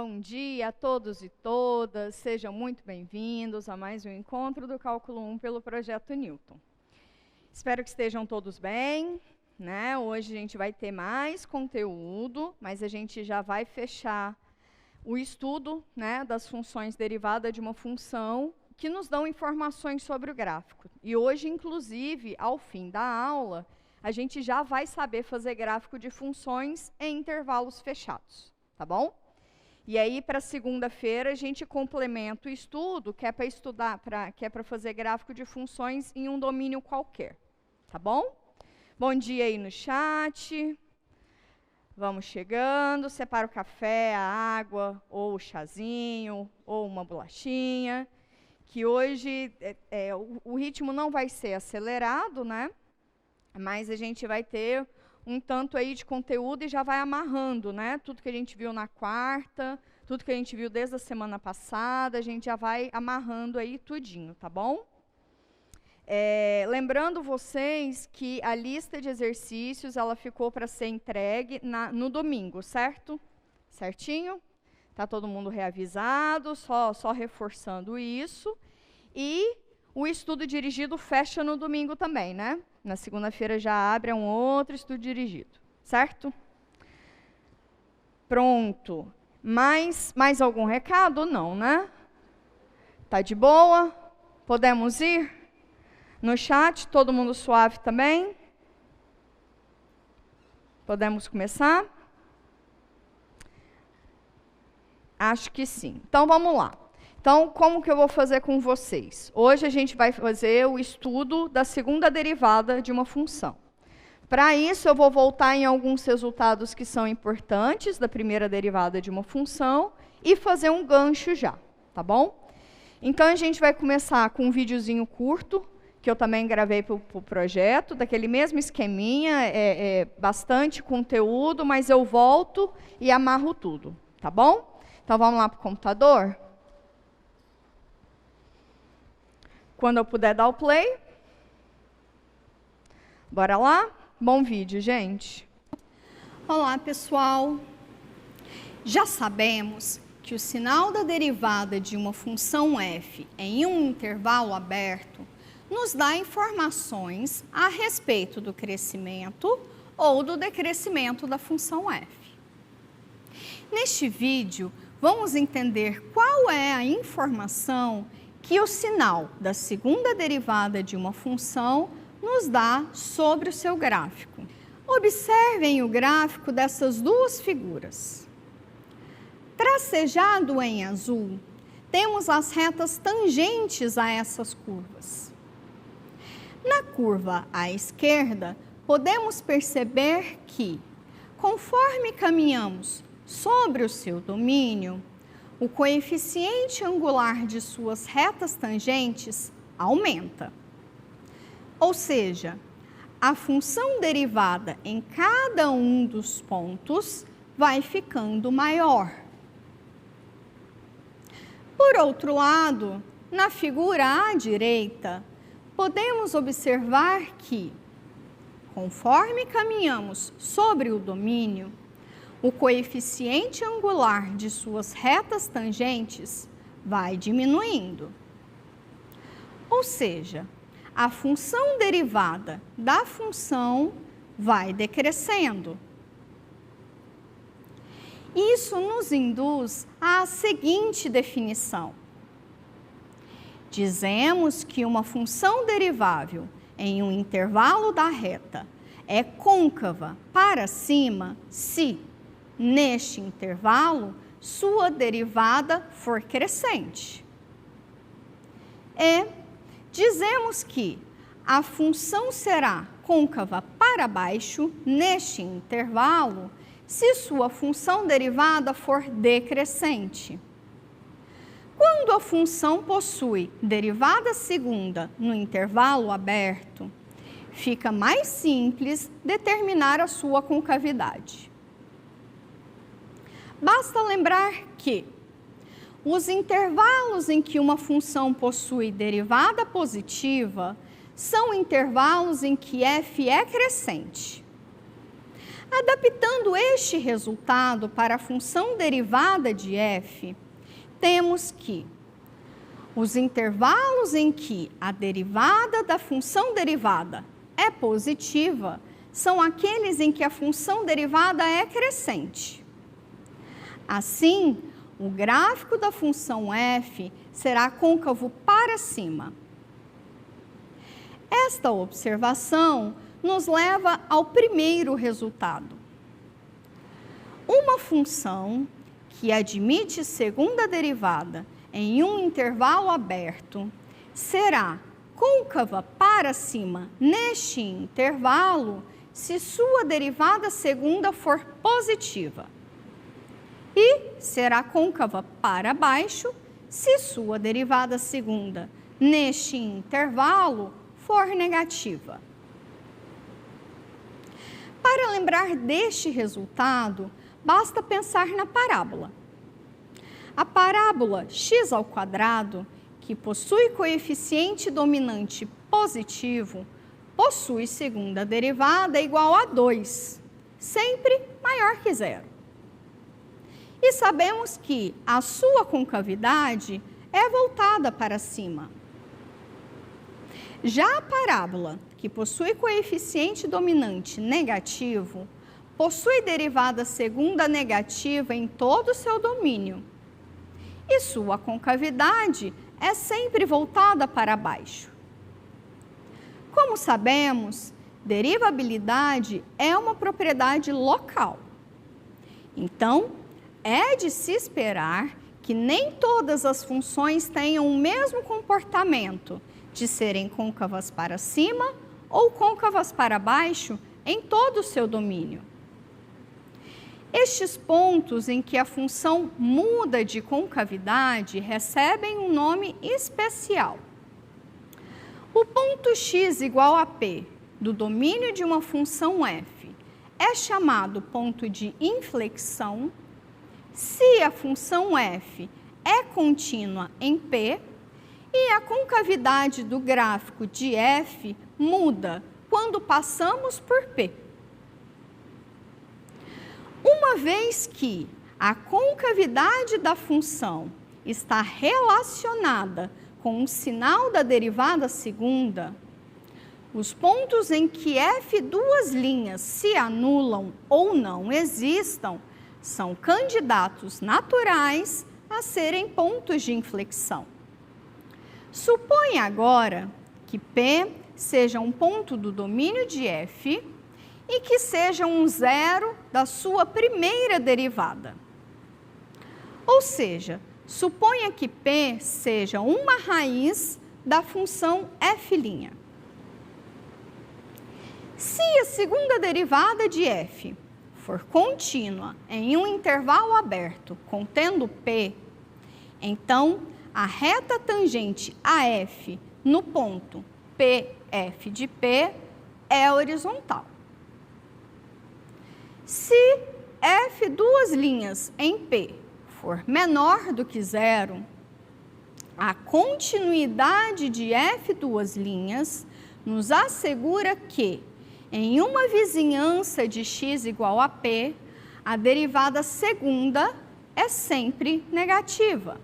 Bom dia a todos e todas, sejam muito bem-vindos a mais um encontro do Cálculo 1 pelo Projeto Newton. Espero que estejam todos bem, né? Hoje a gente vai ter mais conteúdo, mas a gente já vai fechar o estudo, né, das funções derivadas de uma função que nos dão informações sobre o gráfico. E hoje, inclusive, ao fim da aula, a gente já vai saber fazer gráfico de funções em intervalos fechados, tá bom? E aí, para segunda-feira, a gente complementa o estudo, que é para estudar, que é para fazer gráfico de funções em um domínio qualquer, tá bom? Bom dia aí no chat. Vamos chegando, separa o café, a água, ou o chazinho, ou uma bolachinha, que hoje o ritmo não vai ser acelerado, né? Mas a gente vai ter um tanto aí de conteúdo e já vai amarrando, né? Tudo que a gente viu na quarta, tudo que a gente viu desde a semana passada, a gente já vai amarrando aí tudinho, tá bom? Lembrando vocês que a lista de exercícios, ela ficou para ser entregue no domingo, certo? Certinho? Tá todo mundo reavisado, só reforçando isso. E o estudo dirigido fecha no domingo também, né? Na segunda-feira já abre um outro estudo dirigido, certo? Pronto. Mais algum recado? Não, né? Tá de boa? Podemos ir? No chat, todo mundo suave também? Podemos começar? Acho que sim. Então, vamos lá. Então, como que eu vou fazer com vocês? Hoje a gente vai fazer o estudo da segunda derivada de uma função. Para isso, eu vou voltar em alguns resultados que são importantes da primeira derivada de uma função e fazer um gancho já, tá bom? Então, a gente vai começar com um videozinho curto, que eu também gravei para o projeto, daquele mesmo esqueminha, bastante conteúdo, mas eu volto e amarro tudo, tá bom? Então, vamos lá para o computador? Quando eu puder dar o play. Bora lá? Bom vídeo, gente. Olá, pessoal. Já sabemos que o sinal da derivada de uma função f em um intervalo aberto nos dá informações a respeito do crescimento ou do decrescimento da função f. Neste vídeo, vamos entender qual é a informação que o sinal da segunda derivada de uma função nos dá sobre o seu gráfico. Observem o gráfico dessas duas figuras. Tracejado em azul, temos as retas tangentes a essas curvas. Na curva à esquerda, podemos perceber que, conforme caminhamos sobre o seu domínio, o coeficiente angular de suas retas tangentes aumenta. Ou seja, a função derivada em cada um dos pontos vai ficando maior. Por outro lado, na figura à direita, podemos observar que, conforme caminhamos sobre o domínio, o coeficiente angular de suas retas tangentes vai diminuindo. Ou seja, a função derivada da função vai decrescendo. Isso nos induz à seguinte definição. Dizemos que uma função derivável em um intervalo da reta é côncava para cima se, neste intervalo, sua derivada for crescente. E dizemos que a função será côncava para baixo neste intervalo se sua função derivada for decrescente. Quando a função possui derivada segunda no intervalo aberto, fica mais simples determinar a sua concavidade. Basta lembrar que os intervalos em que uma função possui derivada positiva são intervalos em que f é crescente. Adaptando este resultado para a função derivada de f, temos que os intervalos em que a derivada da função derivada é positiva são aqueles em que a função derivada é crescente. Assim, o gráfico da função f será côncavo para cima. Esta observação nos leva ao primeiro resultado. Uma função que admite segunda derivada em um intervalo aberto será côncava para cima neste intervalo se sua derivada segunda for positiva e será côncava para baixo se sua derivada segunda neste intervalo for negativa. Para lembrar deste resultado, basta pensar na parábola. A parábola x², que possui coeficiente dominante positivo, possui segunda derivada igual a 2, sempre maior que zero. E sabemos que a sua concavidade é voltada para cima. Já a parábola, que possui coeficiente dominante negativo, possui derivada segunda negativa em todo o seu domínio. E sua concavidade é sempre voltada para baixo. Como sabemos, derivabilidade é uma propriedade local. Então, é de se esperar que nem todas as funções tenham o mesmo comportamento de serem côncavas para cima ou côncavas para baixo em todo o seu domínio. Estes pontos em que a função muda de concavidade recebem um nome especial. O ponto x igual a p do domínio de uma função f é chamado ponto de inflexão se a função f é contínua em p e a concavidade do gráfico de f muda quando passamos por p. Uma vez que a concavidade da função está relacionada com o sinal da derivada segunda, os pontos em que f duas linhas se anulam ou não existam são candidatos naturais a serem pontos de inflexão. Suponha agora que P seja um ponto do domínio de f e que seja um zero da sua primeira derivada. Ou seja, suponha que P seja uma raiz da função f'. Se a segunda derivada de f for contínua em um intervalo aberto contendo P, então a reta tangente a f no ponto PF de P é horizontal. Se f duas linhas em P for menor do que zero, a continuidade de f duas linhas nos assegura que, em uma vizinhança de x igual a P, a derivada segunda é sempre negativa.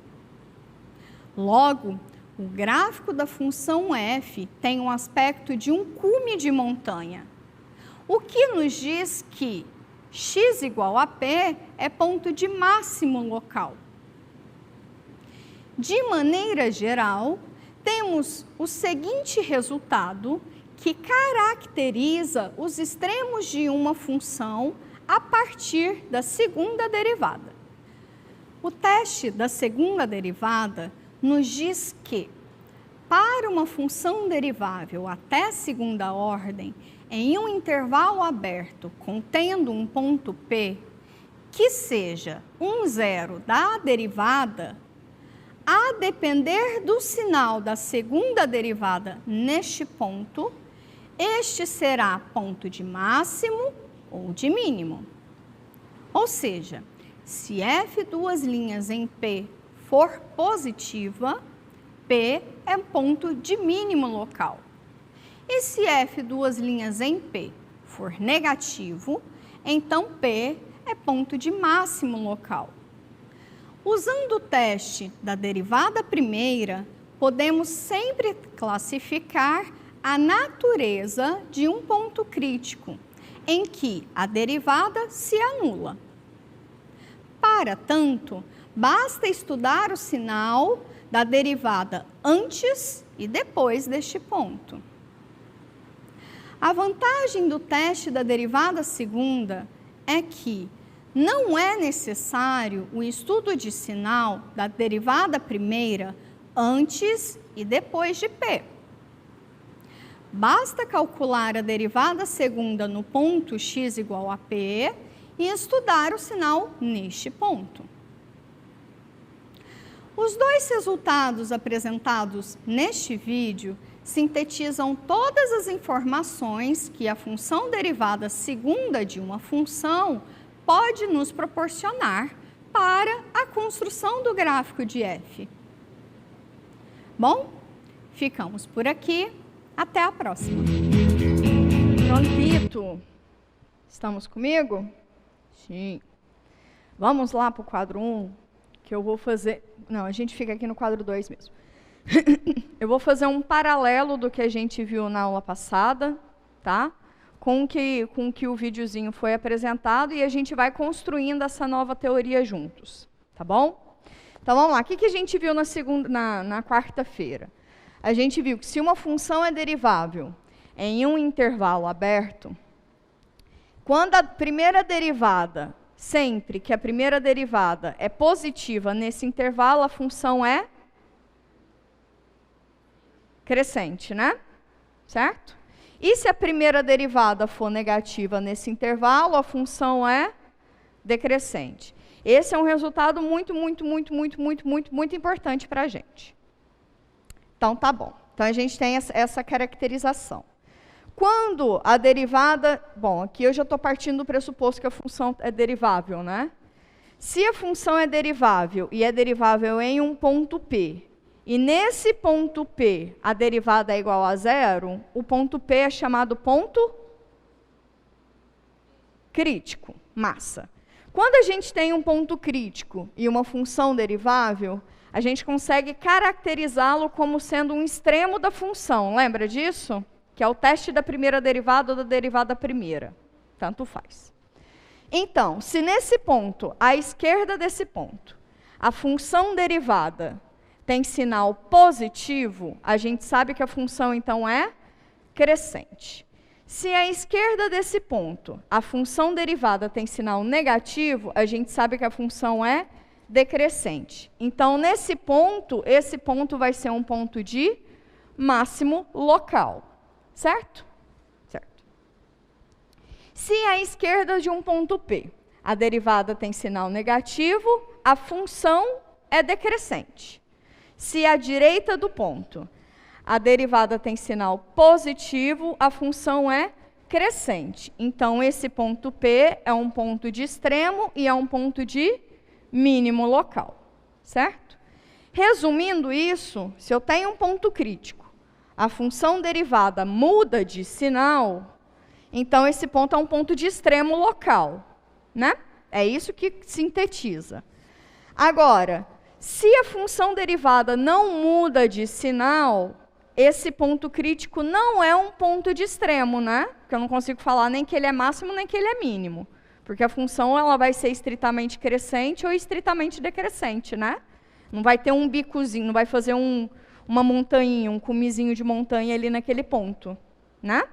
Logo, o gráfico da função f tem um aspecto de um cume de montanha, o que nos diz que x igual a P é ponto de máximo local. De maneira geral, temos o seguinte resultado que caracteriza os extremos de uma função a partir da segunda derivada. O teste da segunda derivada nos diz que, para uma função derivável até segunda ordem, em um intervalo aberto contendo um ponto P, que seja um zero da derivada, a depender do sinal da segunda derivada neste ponto, este será ponto de máximo ou de mínimo. Ou seja, se f duas linhas em P for positiva, P é ponto de mínimo local. E se f duas linhas em P for negativo, então P é ponto de máximo local. Usando o teste da derivada primeira, podemos sempre classificar a natureza de um ponto crítico, em que a derivada se anula. Para tanto, basta estudar o sinal da derivada antes e depois deste ponto. A vantagem do teste da derivada segunda é que não é necessário o estudo de sinal da derivada primeira antes e depois de P. Basta calcular a derivada segunda no ponto x igual a P e estudar o sinal neste ponto. Os dois resultados apresentados neste vídeo sintetizam todas as informações que a função derivada segunda de uma função pode nos proporcionar para a construção do gráfico de f. Bom, ficamos por aqui. Até a próxima. Prontito. Estamos comigo? Sim. Vamos lá para o quadro 1, que eu vou fazer... Não, a gente fica aqui no quadro 2 mesmo. Eu vou fazer um paralelo do que a gente viu na aula passada, tá? Com que o videozinho foi apresentado, e a gente vai construindo essa nova teoria juntos, tá bom? Então, vamos lá. O que a gente viu na quarta-feira? A gente viu que se uma função é derivável em um intervalo aberto, quando a primeira derivada, sempre que a primeira derivada é positiva nesse intervalo, a função é crescente, né? Certo? E se a primeira derivada for negativa nesse intervalo, a função é decrescente. Esse é um resultado muito importante para a gente. Então, tá bom. Então, a gente tem essa caracterização. Quando a derivada... Bom, aqui eu já estou partindo do pressuposto que a função é derivável, né? Se a função é derivável e é derivável em um ponto P, e nesse ponto P a derivada é igual a zero, o ponto P é chamado ponto crítico, massa. Quando a gente tem um ponto crítico e uma função derivável, a gente consegue caracterizá-lo como sendo um extremo da função. Lembra disso? Que é o teste da primeira derivada ou da derivada primeira. Tanto faz. Então, se nesse ponto, à esquerda desse ponto, a função derivada tem sinal positivo, a gente sabe que a função, então, é crescente. Se à esquerda desse ponto, a função derivada tem sinal negativo, a gente sabe que a função é decrescente. Então, nesse ponto, esse ponto vai ser um ponto de máximo local. Certo? Certo. Se à esquerda de um ponto P, a derivada tem sinal negativo, a função é decrescente. Se à direita do ponto, a derivada tem sinal positivo, a função é crescente. Então, esse ponto P é um ponto de extremo e é um ponto de mínimo local, certo? Resumindo isso, se eu tenho um ponto crítico, a função derivada muda de sinal, então esse ponto é um ponto de extremo local, né? É isso que sintetiza. Agora, se a função derivada não muda de sinal, esse ponto crítico não é um ponto de extremo, né? Porque eu não consigo falar nem que ele é máximo, nem que ele é mínimo. Porque a função ela vai ser estritamente crescente ou estritamente decrescente, né? Não vai ter um bicozinho, não vai fazer uma montanha, um cumezinho de montanha ali naquele ponto, né?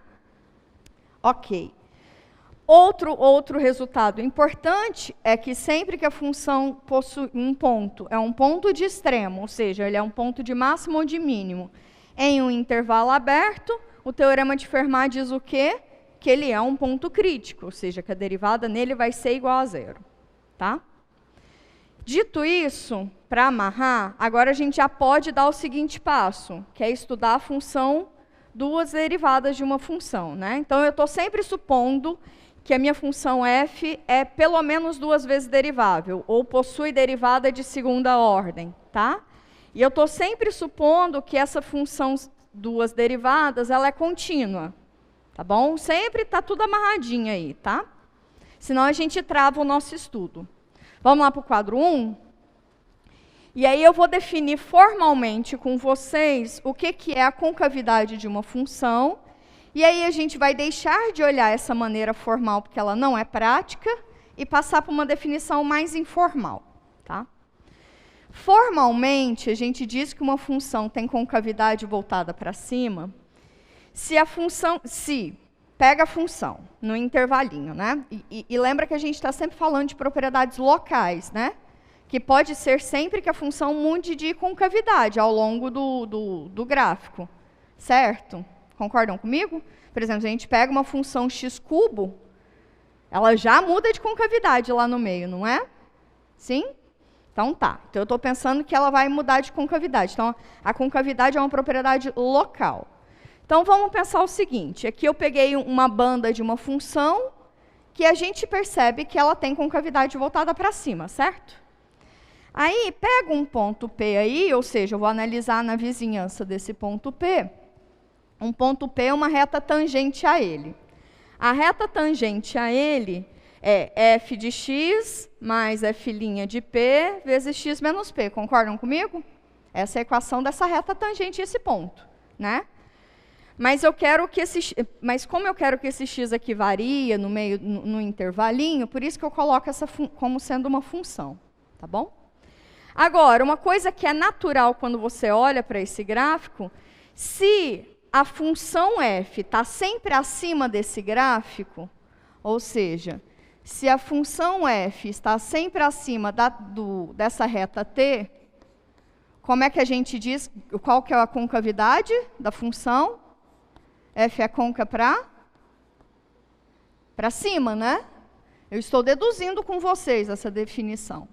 Ok. Outro resultado importante é que sempre que a função possui um ponto, é um ponto de extremo, ou seja, ele é um ponto de máximo ou de mínimo, em um intervalo aberto, o teorema de Fermat diz o quê? Que ele é um ponto crítico, ou seja, que a derivada nele vai ser igual a zero, tá? Dito isso, para amarrar, agora a gente já pode dar o seguinte passo, que é estudar a função, duas derivadas de uma função, né? Então, eu estou sempre supondo que a minha função f é pelo menos duas vezes derivável, ou possui derivada de segunda ordem, tá? E eu estou sempre supondo que essa função duas derivadas, ela é contínua, tá bom? Sempre está tudo amarradinho aí, tá? Senão a gente trava o nosso estudo. Vamos lá para o quadro 1? E aí eu vou definir formalmente com vocês o que é a concavidade de uma função. E aí a gente vai deixar de olhar essa maneira formal, porque ela não é prática, e passar para uma definição mais informal. Tá? Formalmente, a gente diz que uma função tem concavidade voltada para cima se pega a função no intervalinho, né? E lembra que a gente está sempre falando de propriedades locais, né? Que pode ser sempre que a função mude de concavidade ao longo do gráfico, certo? Concordam comigo? Por exemplo, se a gente pega uma função x³, ela já muda de concavidade lá no meio, não é? Sim? Então tá. Então eu estou pensando que ela vai mudar de concavidade. Então a concavidade é uma propriedade local. Então vamos pensar o seguinte, aqui eu peguei uma banda de uma função que a gente percebe que ela tem concavidade voltada para cima, certo? Aí pego um ponto P aí, ou seja, eu vou analisar na vizinhança desse ponto P. Um ponto P é uma reta tangente a ele. A reta tangente a ele é f de x mais f' de p vezes x menos p. Concordam comigo? Essa é a equação dessa reta tangente a esse ponto, né? Mas como eu quero que esse x aqui varia no meio, no intervalinho, por isso que eu coloco essa como sendo uma função, tá bom? Agora, uma coisa que é natural quando você olha para esse gráfico, se a função f está sempre acima desse gráfico, ou seja, se a função f está sempre acima dessa reta t, como é que a gente diz, qual que é a concavidade da função? F é conca para cima, né? Eu estou deduzindo com vocês essa definição.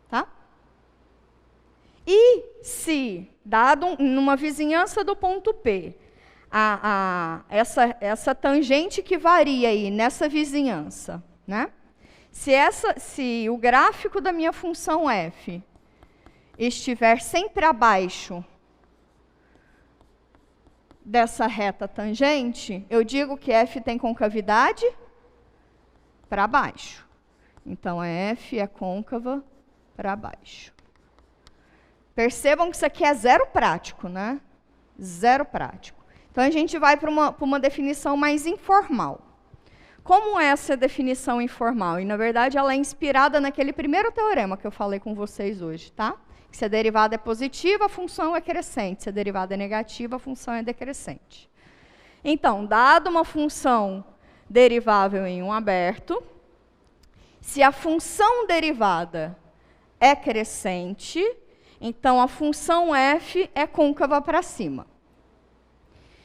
Tá? E se, dado numa vizinhança do ponto P, essa tangente que varia aí nessa vizinhança, né? Se o gráfico da minha função f estiver sempre abaixo dessa reta tangente, eu digo que f tem concavidade para baixo. Então, f é côncava para baixo. Percebam que isso aqui é zero prático, né? Zero prático. Então, a gente vai para uma definição mais informal. Como é essa definição informal? E, na verdade, ela é inspirada naquele primeiro teorema que eu falei com vocês hoje, tá? Que se a derivada é positiva, a função é crescente. Se a derivada é negativa, a função é decrescente. Então, dado uma função derivável em um aberto, se a função derivada é crescente, então a função f é côncava para cima.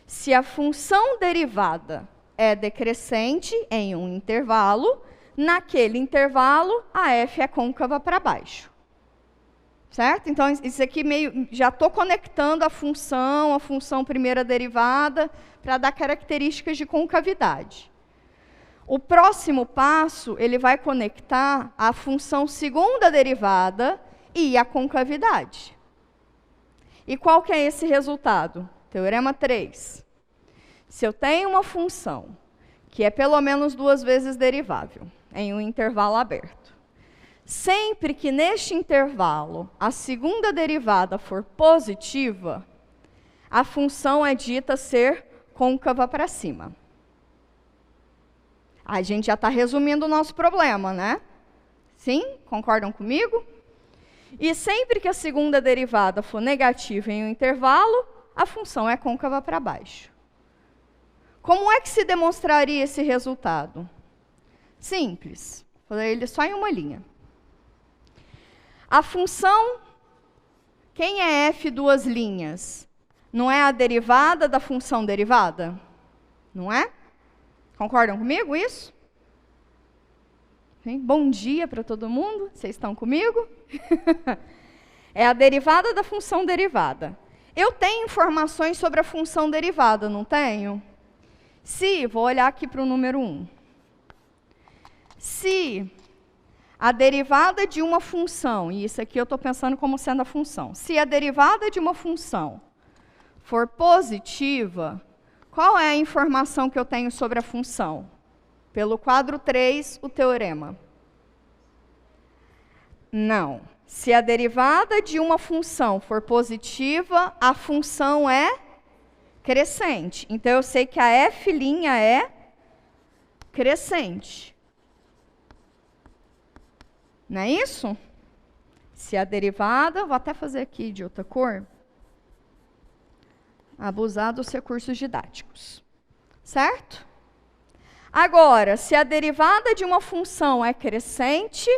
Se a função derivada é decrescente em um intervalo, naquele intervalo a f é côncava para baixo. Certo? Então, isso aqui já estou conectando a função primeira derivada, para dar características de concavidade. O próximo passo, ele vai conectar a função segunda derivada e a concavidade. E qual que é esse resultado? Teorema 3. Se eu tenho uma função que é pelo menos 2 vezes derivável em um intervalo aberto, sempre que neste intervalo a segunda derivada for positiva, a função é dita ser côncava para cima. A gente já está resumindo o nosso problema, né? Sim? Concordam comigo? E sempre que a segunda derivada for negativa em um intervalo, a função é côncava para baixo. Como é que se demonstraria esse resultado? Simples. Falei ele só em uma linha. A função, quem é f duas linhas? Não é a derivada da função derivada? Não é? Concordam comigo isso? Sim? Bom dia para todo mundo. Vocês estão comigo? É a derivada da função derivada. Eu tenho informações sobre a função derivada, não tenho? Vou olhar aqui para o número 1. Se a derivada de uma função, e isso aqui eu estou pensando como sendo a função, se a derivada de uma função for positiva, qual é a informação que eu tenho sobre a função? Pelo quadro 3, o teorema. Não. Se a derivada de uma função for positiva, a função é crescente. Então, eu sei que a f' é crescente. Não é isso? Se a derivada, vou até fazer aqui de outra cor, abusar dos recursos didáticos. Certo? Agora, se a derivada de uma função é crescente,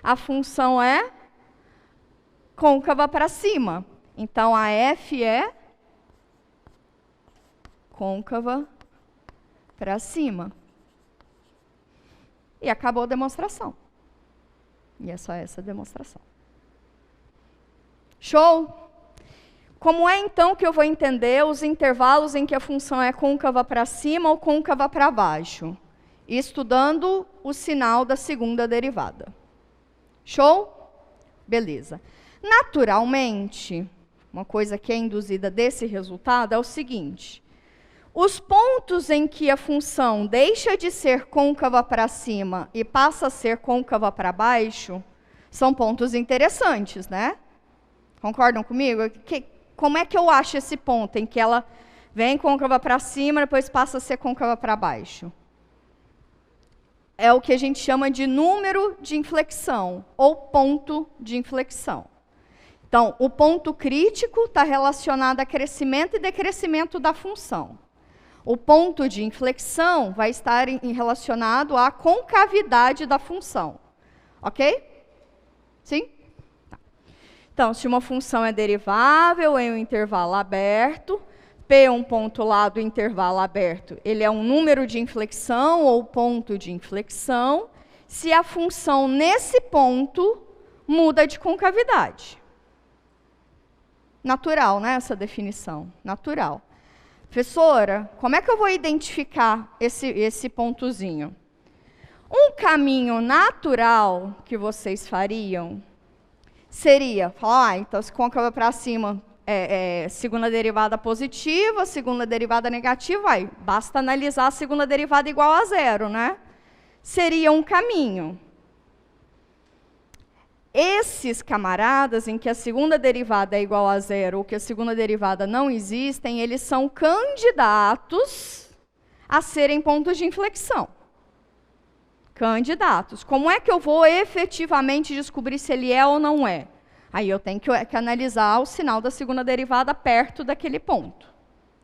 a função é côncava para cima. Então, a f é côncava para cima. E acabou a demonstração. E é só essa demonstração. Show? Como é então que eu vou entender os intervalos em que a função é côncava para cima ou côncava para baixo? Estudando o sinal da segunda derivada. Show? Beleza. Naturalmente, uma coisa que é induzida desse resultado é o seguinte: os pontos em que a função deixa de ser côncava para cima e passa a ser côncava para baixo são pontos interessantes, né? Concordam comigo? Como é que eu acho esse ponto em que ela vem côncava para cima e depois passa a ser côncava para baixo? É o que a gente chama de número de inflexão, ou ponto de inflexão. Então, o ponto crítico está relacionado a crescimento e decrescimento da função. O ponto de inflexão vai estar relacionado à concavidade da função. Ok? Sim? Tá. Então, se uma função é derivável em um intervalo aberto, P é um ponto lá do intervalo aberto, ele é um número de inflexão ou ponto de inflexão, se a função nesse ponto muda de concavidade. Natural, né, essa definição? Natural. Professora, como é que eu vou identificar esse pontozinho? Um caminho natural que vocês fariam seria falar, então se côncava para cima segunda derivada positiva, segunda derivada negativa, basta analisar a segunda derivada igual a zero, né? Seria um caminho. Esses camaradas em que a segunda derivada é igual a zero ou que a segunda derivada não existem, eles são candidatos a serem pontos de inflexão. Candidatos. Como é que eu vou efetivamente descobrir se ele é ou não é? Aí eu tenho que analisar o sinal da segunda derivada perto daquele ponto.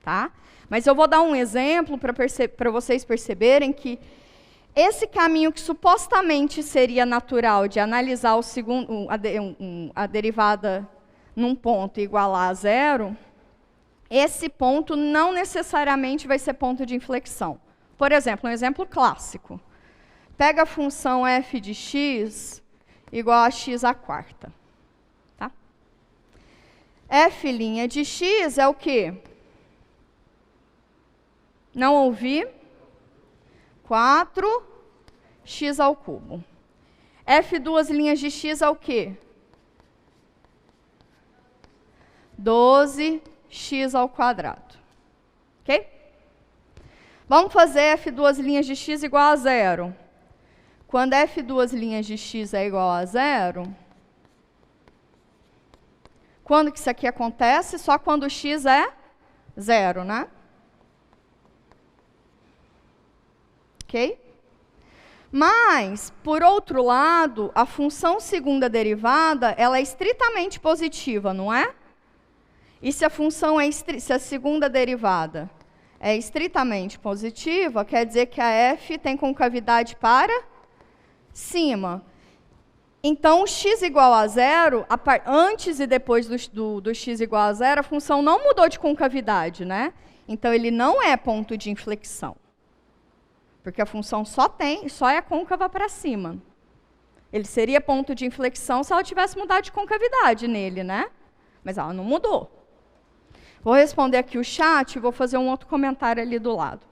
Tá? Mas eu vou dar um exemplo para vocês perceberem que esse caminho que supostamente seria natural de analisar a derivada num ponto e igualar a zero, esse ponto não necessariamente vai ser ponto de inflexão. Por exemplo, um exemplo clássico. Pega a função f de x igual a x à quarta. Tá? F' de x é o quê? Não ouvi? 4x ao cubo. F duas linhas de x é o quê? 12x ao quadrado. Ok? Vamos fazer F duas linhas de x igual a zero. Quando F duas linhas de x é igual a zero, quando que isso aqui acontece? Só quando o x é zero, né? Ok? Mas, por outro lado, a função segunda derivada, ela é estritamente positiva, não é? E se a função se a segunda derivada é estritamente positiva, quer dizer que a f tem concavidade para cima. Então, o x igual a zero, antes e depois do x igual a zero, a função não mudou de concavidade, né? Então, ele não é ponto de inflexão. Porque a função só é côncava para cima. Ele seria ponto de inflexão se ela tivesse mudado de concavidade nele, né? Mas ela não mudou. Vou responder aqui o chat e vou fazer um outro comentário ali do lado.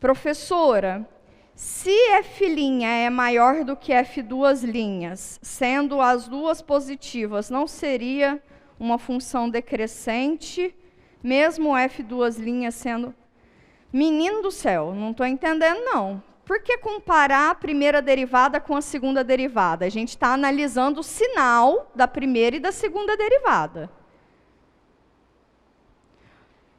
Professora, se f' é maior do que f duas linhas, sendo as duas positivas, não seria uma função decrescente, mesmo f duas linhas sendo... Menino do céu, não estou entendendo não. por que comparar a primeira derivada com a segunda derivada? A gente está analisando o sinal da primeira e da segunda derivada.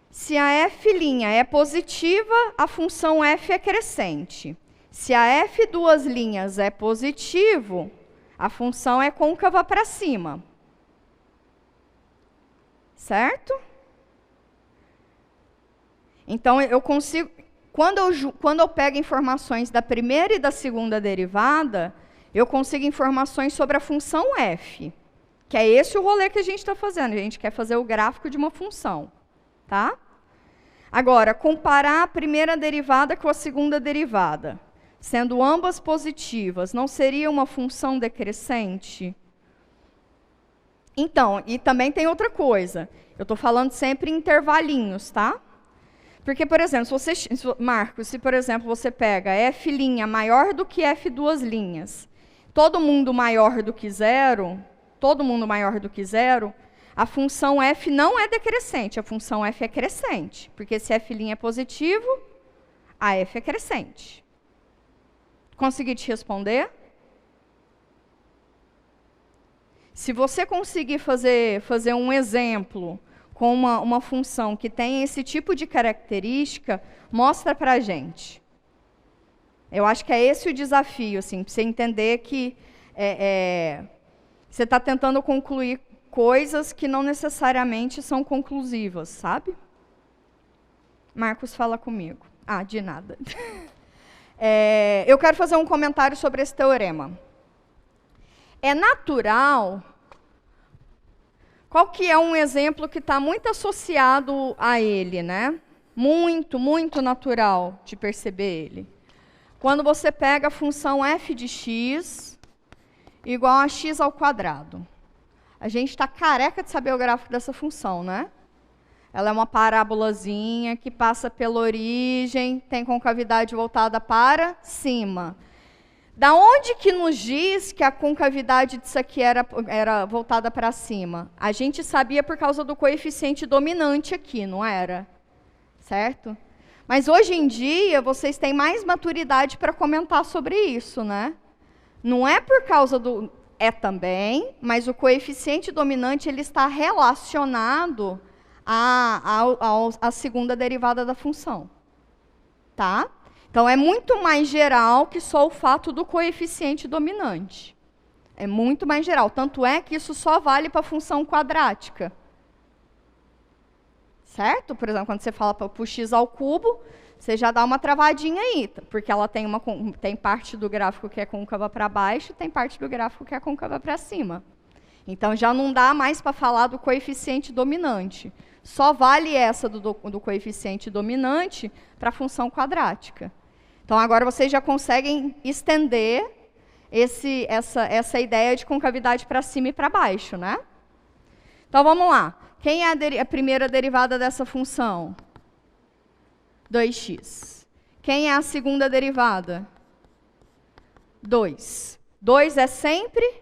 Se a f' é positiva, a função f é crescente. Se a f duas linhas é positivo, a função é côncava para cima. Certo? Então, eu consigo... Quando eu pego informações da primeira e da segunda derivada, eu consigo informações sobre a função f, que é esse o rolê que a gente está fazendo. A gente quer fazer o gráfico de uma função. Tá? Agora, comparar a primeira derivada com a segunda derivada, sendo ambas positivas, não seria uma função decrescente? Então, e também tem outra coisa. Eu estou falando sempre em intervalinhos, tá? Porque, por exemplo, Marcos, se, por exemplo, você pega f' maior do que f duas linhas, todo mundo maior do que zero, a função f não é decrescente, a função f é crescente. Porque se f' é positivo, a f é crescente. Consegui te responder? Se você conseguir fazer um exemplo com uma função que tem esse tipo de característica, mostra para a gente. Eu acho que é esse o desafio, assim, para você entender que você está tentando concluir coisas que não necessariamente são conclusivas, sabe? Marcos, fala comigo. Ah, de nada. Eu quero fazer um comentário sobre esse teorema. É natural... Qual que é um exemplo que está muito associado a ele, né? Muito, muito natural de perceber ele. Quando você pega a função f de x igual a x ao quadrado. A gente está careca de saber o gráfico dessa função, né? Ela é uma parábolazinha que passa pela origem, tem concavidade voltada para cima. Da onde que nos diz que a concavidade disso aqui era voltada para cima? A gente sabia por causa do coeficiente dominante aqui, não era? Certo? Mas hoje em dia, vocês têm mais maturidade para comentar sobre isso, né? Não é por causa do... É também, mas o coeficiente dominante ele está relacionado à segunda derivada da função. Tá? Então, é muito mais geral que só o fato do coeficiente dominante. É muito mais geral. Tanto é que isso só vale para a função quadrática. Certo? Por exemplo, quando você fala para o x ao cubo, você já dá uma travadinha aí, porque ela tem parte do gráfico que é côncava para baixo, tem parte do gráfico que é côncava para cima. Então, já não dá mais para falar do coeficiente dominante. Só vale essa do coeficiente dominante para a função quadrática. Então, agora vocês já conseguem estender essa ideia de concavidade para cima e para baixo, né? Então, vamos lá. Quem é a primeira derivada dessa função? 2x. Quem é a segunda derivada? 2. 2 é sempre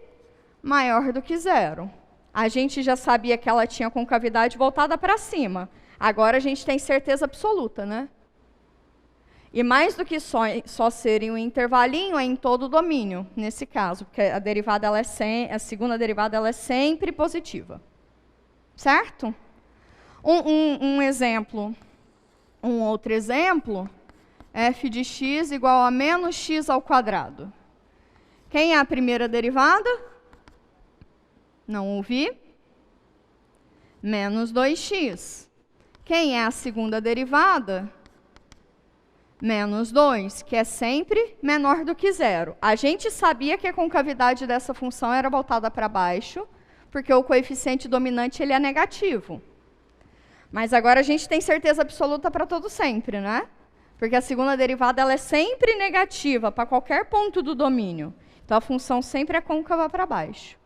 maior do que zero. A gente já sabia que ela tinha concavidade voltada para cima. Agora a gente tem certeza absoluta, né? E mais do que só ser em um intervalinho, é em todo o domínio, nesse caso, porque a segunda derivada ela é sempre positiva. Certo? Um exemplo, um outro exemplo, f de x igual a menos x ao quadrado. Quem é a primeira derivada? Não ouvi. Menos 2x. Quem é a segunda derivada? Menos 2, que é sempre menor do que zero. A gente sabia que a concavidade dessa função era voltada para baixo, porque o coeficiente dominante ele é negativo. Mas agora a gente tem certeza absoluta para todo sempre, né? Porque a segunda derivada ela é sempre negativa para qualquer ponto do domínio. Então a função sempre é côncava para baixo.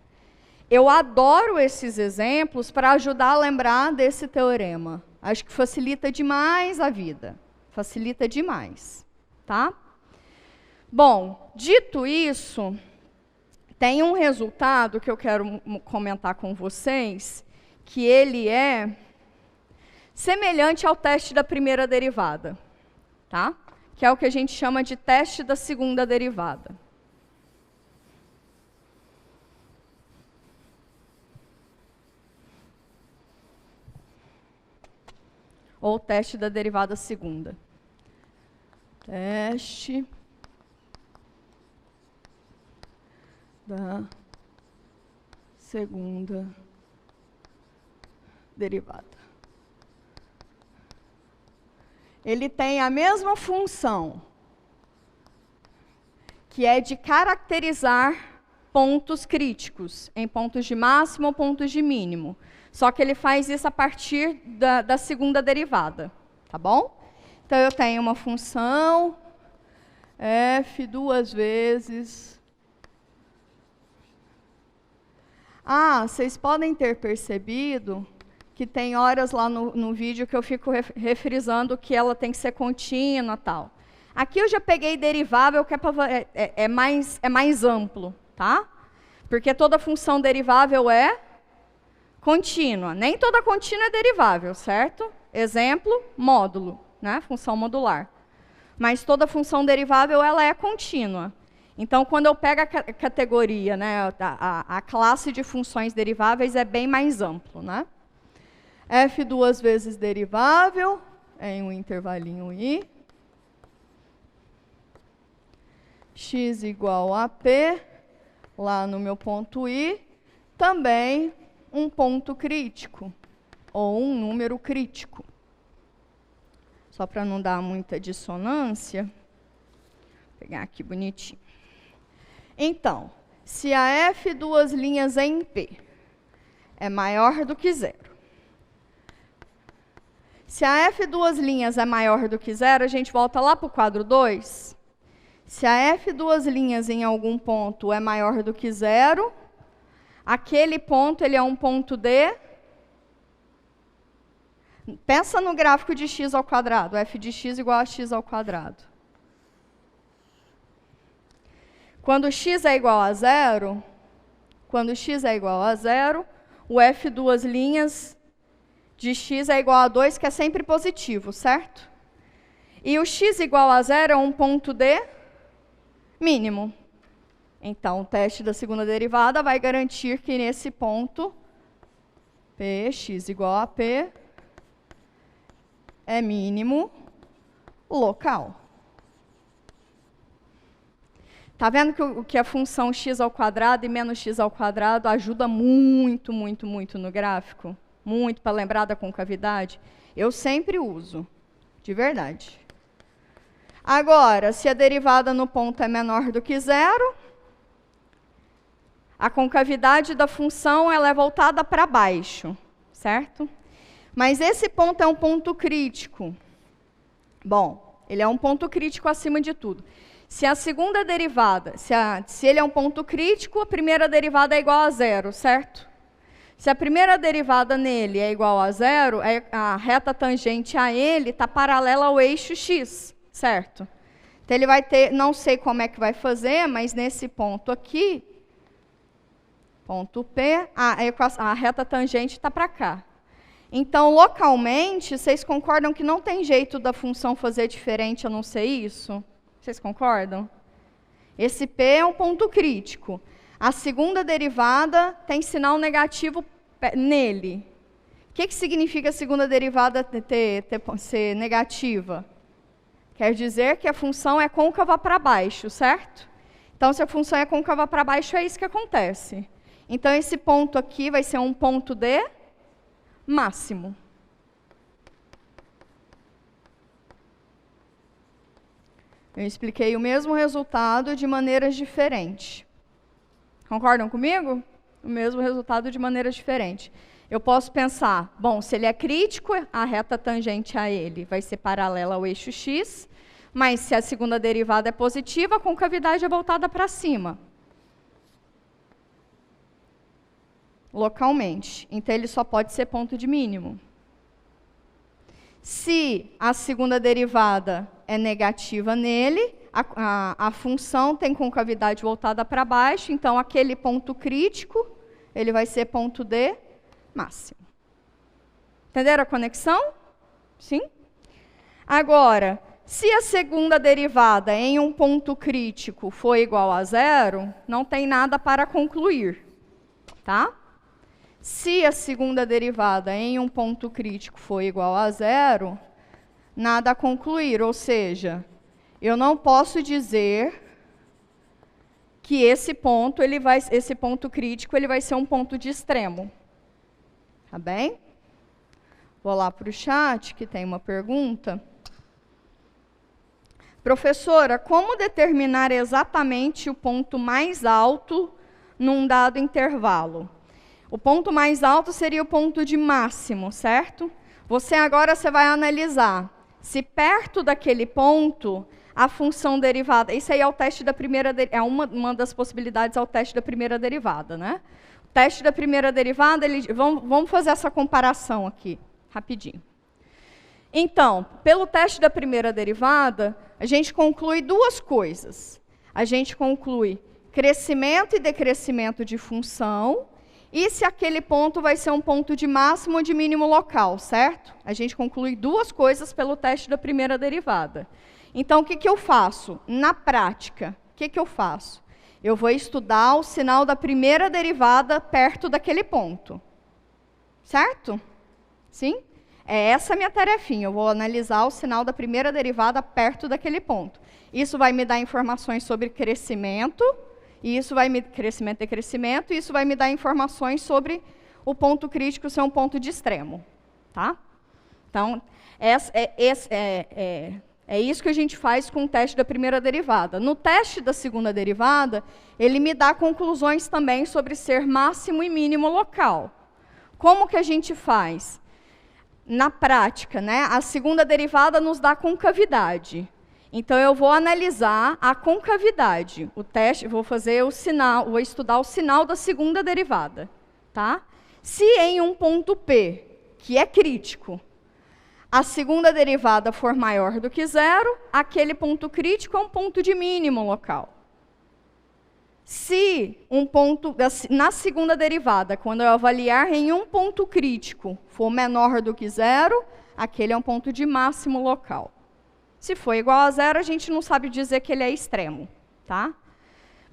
Eu adoro esses exemplos para ajudar a lembrar desse teorema. Acho que facilita demais a vida. Facilita demais, tá? Bom, dito isso, tem um resultado que eu quero comentar com vocês, que ele é semelhante ao teste da primeira derivada, tá? que é o que a gente chama de teste da segunda derivada. Ou teste da derivada segunda. Teste da segunda derivada. Ele tem a mesma função, que é de caracterizar pontos críticos, em pontos de máximo ou pontos de mínimo. Só que ele faz isso a partir da segunda derivada, tá bom? Então, eu tenho uma função f duas vezes. Vocês podem ter percebido que tem horas lá no vídeo que eu fico refrisando que ela tem que ser contínua e tal. Aqui eu já peguei derivável, que é mais amplo, tá? Porque toda função derivável é contínua. Nem toda contínua é derivável, certo? Exemplo, módulo, né? Função modular. Mas toda função derivável, ela é contínua. Então, quando eu pego a categoria, né, a classe de funções deriváveis é bem mais amplo, né? F duas vezes derivável, em um intervalinho I. X igual a P, lá no meu ponto I, também um ponto crítico, ou um número crítico. Só para não dar muita dissonância, vou pegar aqui bonitinho. Então, se a F duas linhas em P é maior do que zero, se a F duas linhas é maior do que zero, a gente volta lá para o quadro 2. Se a F duas linhas em algum ponto é maior do que zero, aquele ponto ele é um ponto de... Pensa no gráfico de x ao quadrado, f de x igual a x ao quadrado. Quando x é igual a zero, o f duas linhas de x é igual a 2, que é sempre positivo, certo? E o x igual a zero é um ponto de mínimo. Então, o teste da segunda derivada vai garantir que nesse ponto, P, x igual a P, é mínimo local. Tá vendo que a função x ao quadrado e menos x ao quadrado ajuda muito, muito, muito no gráfico? Muito para lembrar da concavidade? Eu sempre uso, de verdade. Agora, se a derivada no ponto é menor do que zero, a concavidade da função ela é voltada para baixo, certo? Mas esse ponto é um ponto crítico. Bom, ele é um ponto crítico acima de tudo. Se a segunda derivada, se ele é um ponto crítico, a primeira derivada é igual a zero, certo? Se a primeira derivada nele é igual a zero, a reta tangente a ele está paralela ao eixo x, certo? Então ele vai ter, não sei como é que vai fazer, mas nesse ponto aqui, ponto P, a reta tangente está para cá. Então, localmente, vocês concordam que não tem jeito da função fazer diferente a não ser isso? Vocês concordam? Esse P é um ponto crítico. A segunda derivada tem sinal negativo nele. O que significa a segunda derivada ser negativa? Quer dizer que a função é côncava para baixo, certo? Então, se a função é côncava para baixo, é isso que acontece. Então, esse ponto aqui vai ser um ponto de máximo. Eu expliquei o mesmo resultado de maneiras diferentes. Concordam comigo? O mesmo resultado de maneiras diferentes. Eu posso pensar, bom, se ele é crítico, a reta tangente a ele vai ser paralela ao eixo x, mas se a segunda derivada é positiva, a concavidade é voltada para cima. Localmente. Então, ele só pode ser ponto de mínimo. Se a segunda derivada é negativa nele, a função tem concavidade voltada para baixo, então aquele ponto crítico, ele vai ser ponto de máximo. Entenderam a conexão? Sim? Agora, se a segunda derivada em um ponto crítico for igual a zero, não tem nada para concluir, tá? Se a segunda derivada em um ponto crítico for igual a zero, nada a concluir, ou seja, eu não posso dizer que esse ponto crítico ele vai ser um ponto de extremo. Tá bem? Vou lá para o chat, que tem uma pergunta. Professora, como determinar exatamente o ponto mais alto num dado intervalo? O ponto mais alto seria o ponto de máximo, certo? Agora você vai analisar se perto daquele ponto a função derivada, isso aí é o teste da primeira, uma das possibilidades é o teste da primeira derivada, né? O teste da primeira derivada, vamos fazer essa comparação aqui, rapidinho. Então, pelo teste da primeira derivada, a gente conclui duas coisas. A gente conclui crescimento e decrescimento de função, e se aquele ponto vai ser um ponto de máximo ou de mínimo local, certo? A gente conclui duas coisas pelo teste da primeira derivada. Então, o que eu faço? Na prática, o que eu faço? Eu vou estudar o sinal da primeira derivada perto daquele ponto. Certo? Sim? É essa a minha tarefinha. Eu vou analisar o sinal da primeira derivada perto daquele ponto. Isso vai me dar informações sobre crescimento, crescimento e decrescimento, e isso vai me dar informações sobre o ponto crítico ser um ponto de extremo. Tá? Então, é isso que a gente faz com o teste da primeira derivada. No teste da segunda derivada, ele me dá conclusões também sobre ser máximo e mínimo local. Como que a gente faz? Na prática, né, a segunda derivada nos dá concavidade. Então, eu vou analisar a concavidade. O teste, vou estudar o sinal da segunda derivada. Tá? Se em um ponto P, que é crítico, a segunda derivada for maior do que zero, aquele ponto crítico é um ponto de mínimo local. Se na segunda derivada, quando eu avaliar em um ponto crítico, for menor do que zero, aquele é um ponto de máximo local. Se for igual a zero, a gente não sabe dizer que ele é extremo. Tá?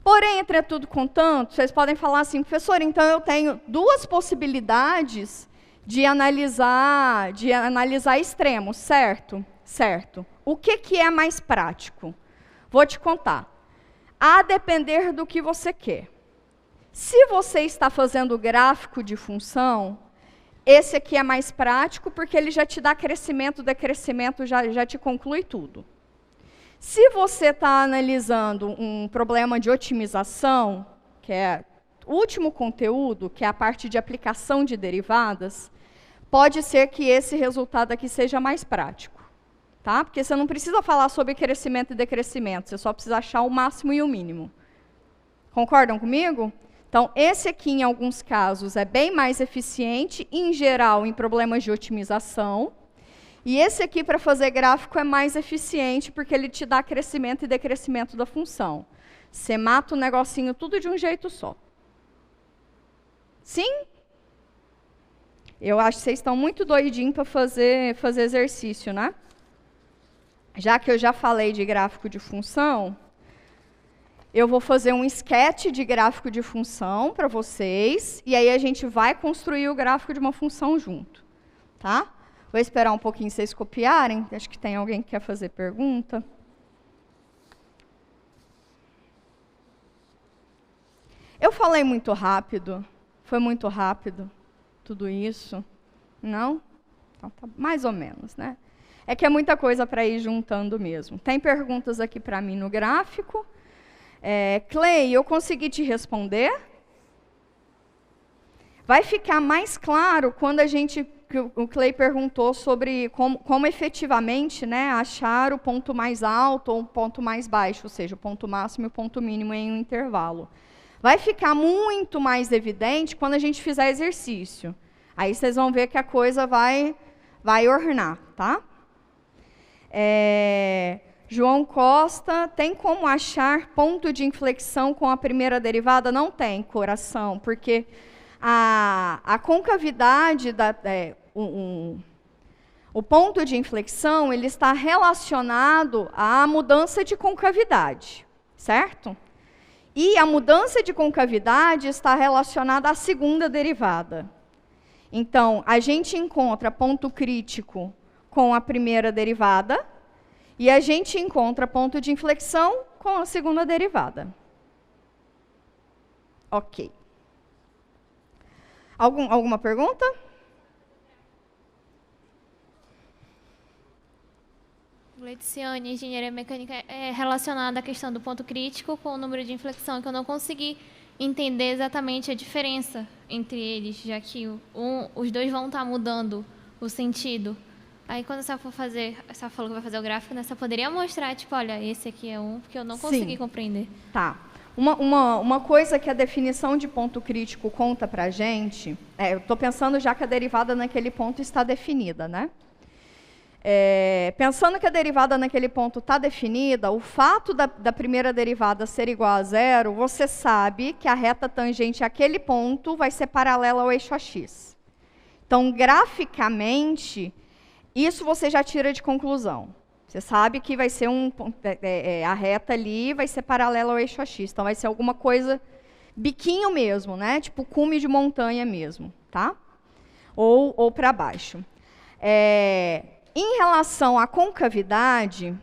Porém, entretudo contanto, vocês podem falar assim, professor, então eu tenho duas possibilidades de analisar extremos, certo? Certo. O que é mais prático? Vou te contar. A depender do que você quer. Se você está fazendo gráfico de função, esse aqui é mais prático porque ele já te dá crescimento, decrescimento, já te conclui tudo. Se você está analisando um problema de otimização, que é o último conteúdo, que é a parte de aplicação de derivadas, pode ser que esse resultado aqui seja mais prático. Tá? Porque você não precisa falar sobre crescimento e decrescimento, você só precisa achar o máximo e o mínimo. Concordam comigo? Então, esse aqui, em alguns casos, é bem mais eficiente, em geral, em problemas de otimização. E esse aqui, para fazer gráfico, é mais eficiente, porque ele te dá crescimento e decrescimento da função. Você mata o negocinho tudo de um jeito só. Sim? Eu acho que vocês estão muito doidinhos para fazer exercício, né? Já que eu já falei de gráfico de função, eu vou fazer um sketch de gráfico de função para vocês, e aí a gente vai construir o gráfico de uma função junto. Tá? Vou esperar um pouquinho vocês copiarem, acho que tem alguém que quer fazer pergunta. Eu falei muito rápido, foi muito rápido tudo isso, não? Então, tá mais ou menos, né? É que é muita coisa para ir juntando mesmo. Tem perguntas aqui para mim no gráfico. Clay, eu consegui te responder? Vai ficar mais claro quando o Clay perguntou sobre como efetivamente, né, achar o ponto mais alto ou o ponto mais baixo, ou seja, o ponto máximo e o ponto mínimo em um intervalo. Vai ficar muito mais evidente quando a gente fizer exercício. Aí vocês vão ver que a coisa vai ornar, tá? João Costa, tem como achar ponto de inflexão com a primeira derivada? Não tem, coração, porque a concavidade, O ponto de inflexão, ele está relacionado à mudança de concavidade, certo? E a mudança de concavidade está relacionada à segunda derivada. Então, a gente encontra ponto crítico com a primeira derivada e a gente encontra ponto de inflexão com a segunda derivada. Ok. Alguma pergunta? Letíciane, engenharia mecânica é relacionada à questão do ponto crítico com o número de inflexão, que eu não consegui entender exatamente a diferença entre eles, já que os dois vão estar mudando o sentido. Aí, quando você for fazer, você falou que vai fazer o gráfico, né, você poderia mostrar, tipo, olha, esse aqui é um, porque eu não consegui compreender. Tá. Uma coisa que a definição de ponto crítico conta para a gente, eu estou pensando já que a derivada naquele ponto está definida, né? Pensando que a derivada naquele ponto está definida, o fato da primeira derivada ser igual a zero, você sabe que a reta tangente àquele ponto vai ser paralela ao eixo AX. Então, graficamente, isso você já tira de conclusão. Você sabe que vai ser a reta ali vai ser paralela ao eixo AX. Então, vai ser alguma coisa, biquinho mesmo, né? Tipo cume de montanha mesmo, tá? Ou para baixo. Em relação à concavidade,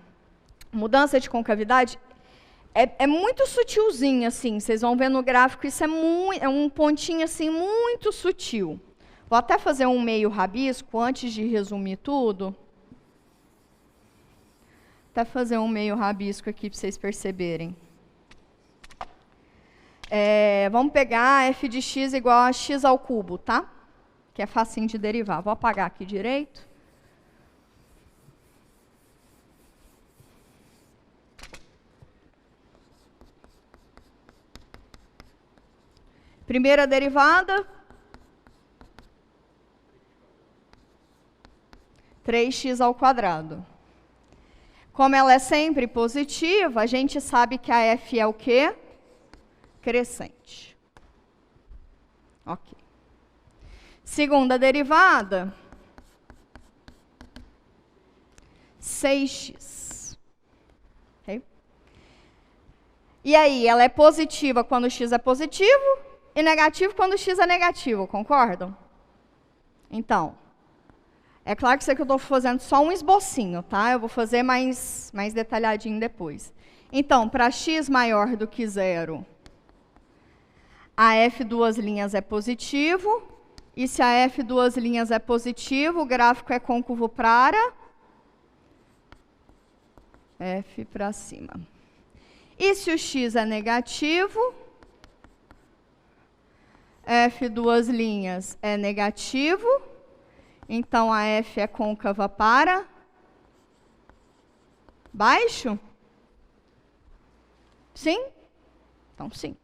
mudança de concavidade, é muito sutilzinho, assim. Vocês vão ver no gráfico, isso é um pontinho assim muito sutil. Vou até fazer um meio rabisco antes de resumir tudo. Até fazer um meio rabisco aqui para vocês perceberem. Vamos pegar f de x igual a x ao cubo, tá? Que é facinho de derivar. Vou apagar aqui direito. Primeira derivada, 3x ao quadrado. Como ela é sempre positiva, a gente sabe que a f é o quê? Crescente. Ok. Segunda derivada, 6x. Okay? E aí, ela é positiva quando x é positivo e negativo quando x é negativo, concordam? Então, é claro que isso aqui eu estou fazendo só um esbocinho, tá? Eu vou fazer mais detalhadinho depois. Então, para x maior do que zero, a f duas linhas é positivo. E se a f duas linhas é positivo, o gráfico é côncavo para f para cima. E se o x é negativo, f duas linhas é negativo, então a f é côncava para baixo? Sim? Então, sim.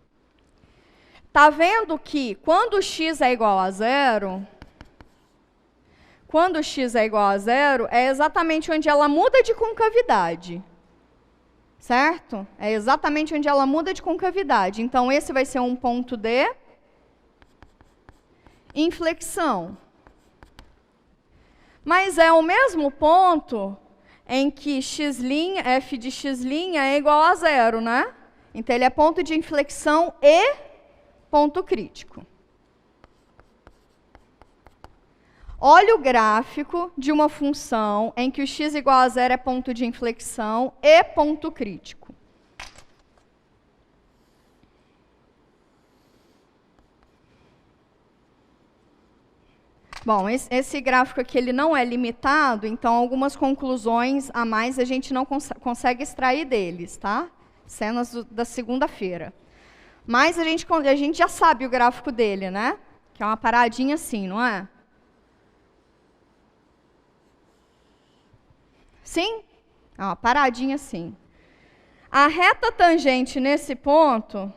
Tá vendo que quando x é igual a zero, é exatamente onde ela muda de concavidade. Certo? É exatamente onde ela muda de concavidade. Então, esse vai ser um ponto de inflexão. Mas é o mesmo ponto em que f de x' é igual a zero, né? Então, ele é ponto de inflexão e ponto crítico. Olha o gráfico de uma função em que o x igual a zero é ponto de inflexão e ponto crítico. Bom, esse gráfico aqui ele não é limitado, então algumas conclusões a mais a gente não consegue extrair deles, tá? Cenas da segunda-feira. Mas a gente já sabe o gráfico dele, né? Que é uma paradinha assim, não é? Sim? É uma paradinha assim. A reta tangente nesse ponto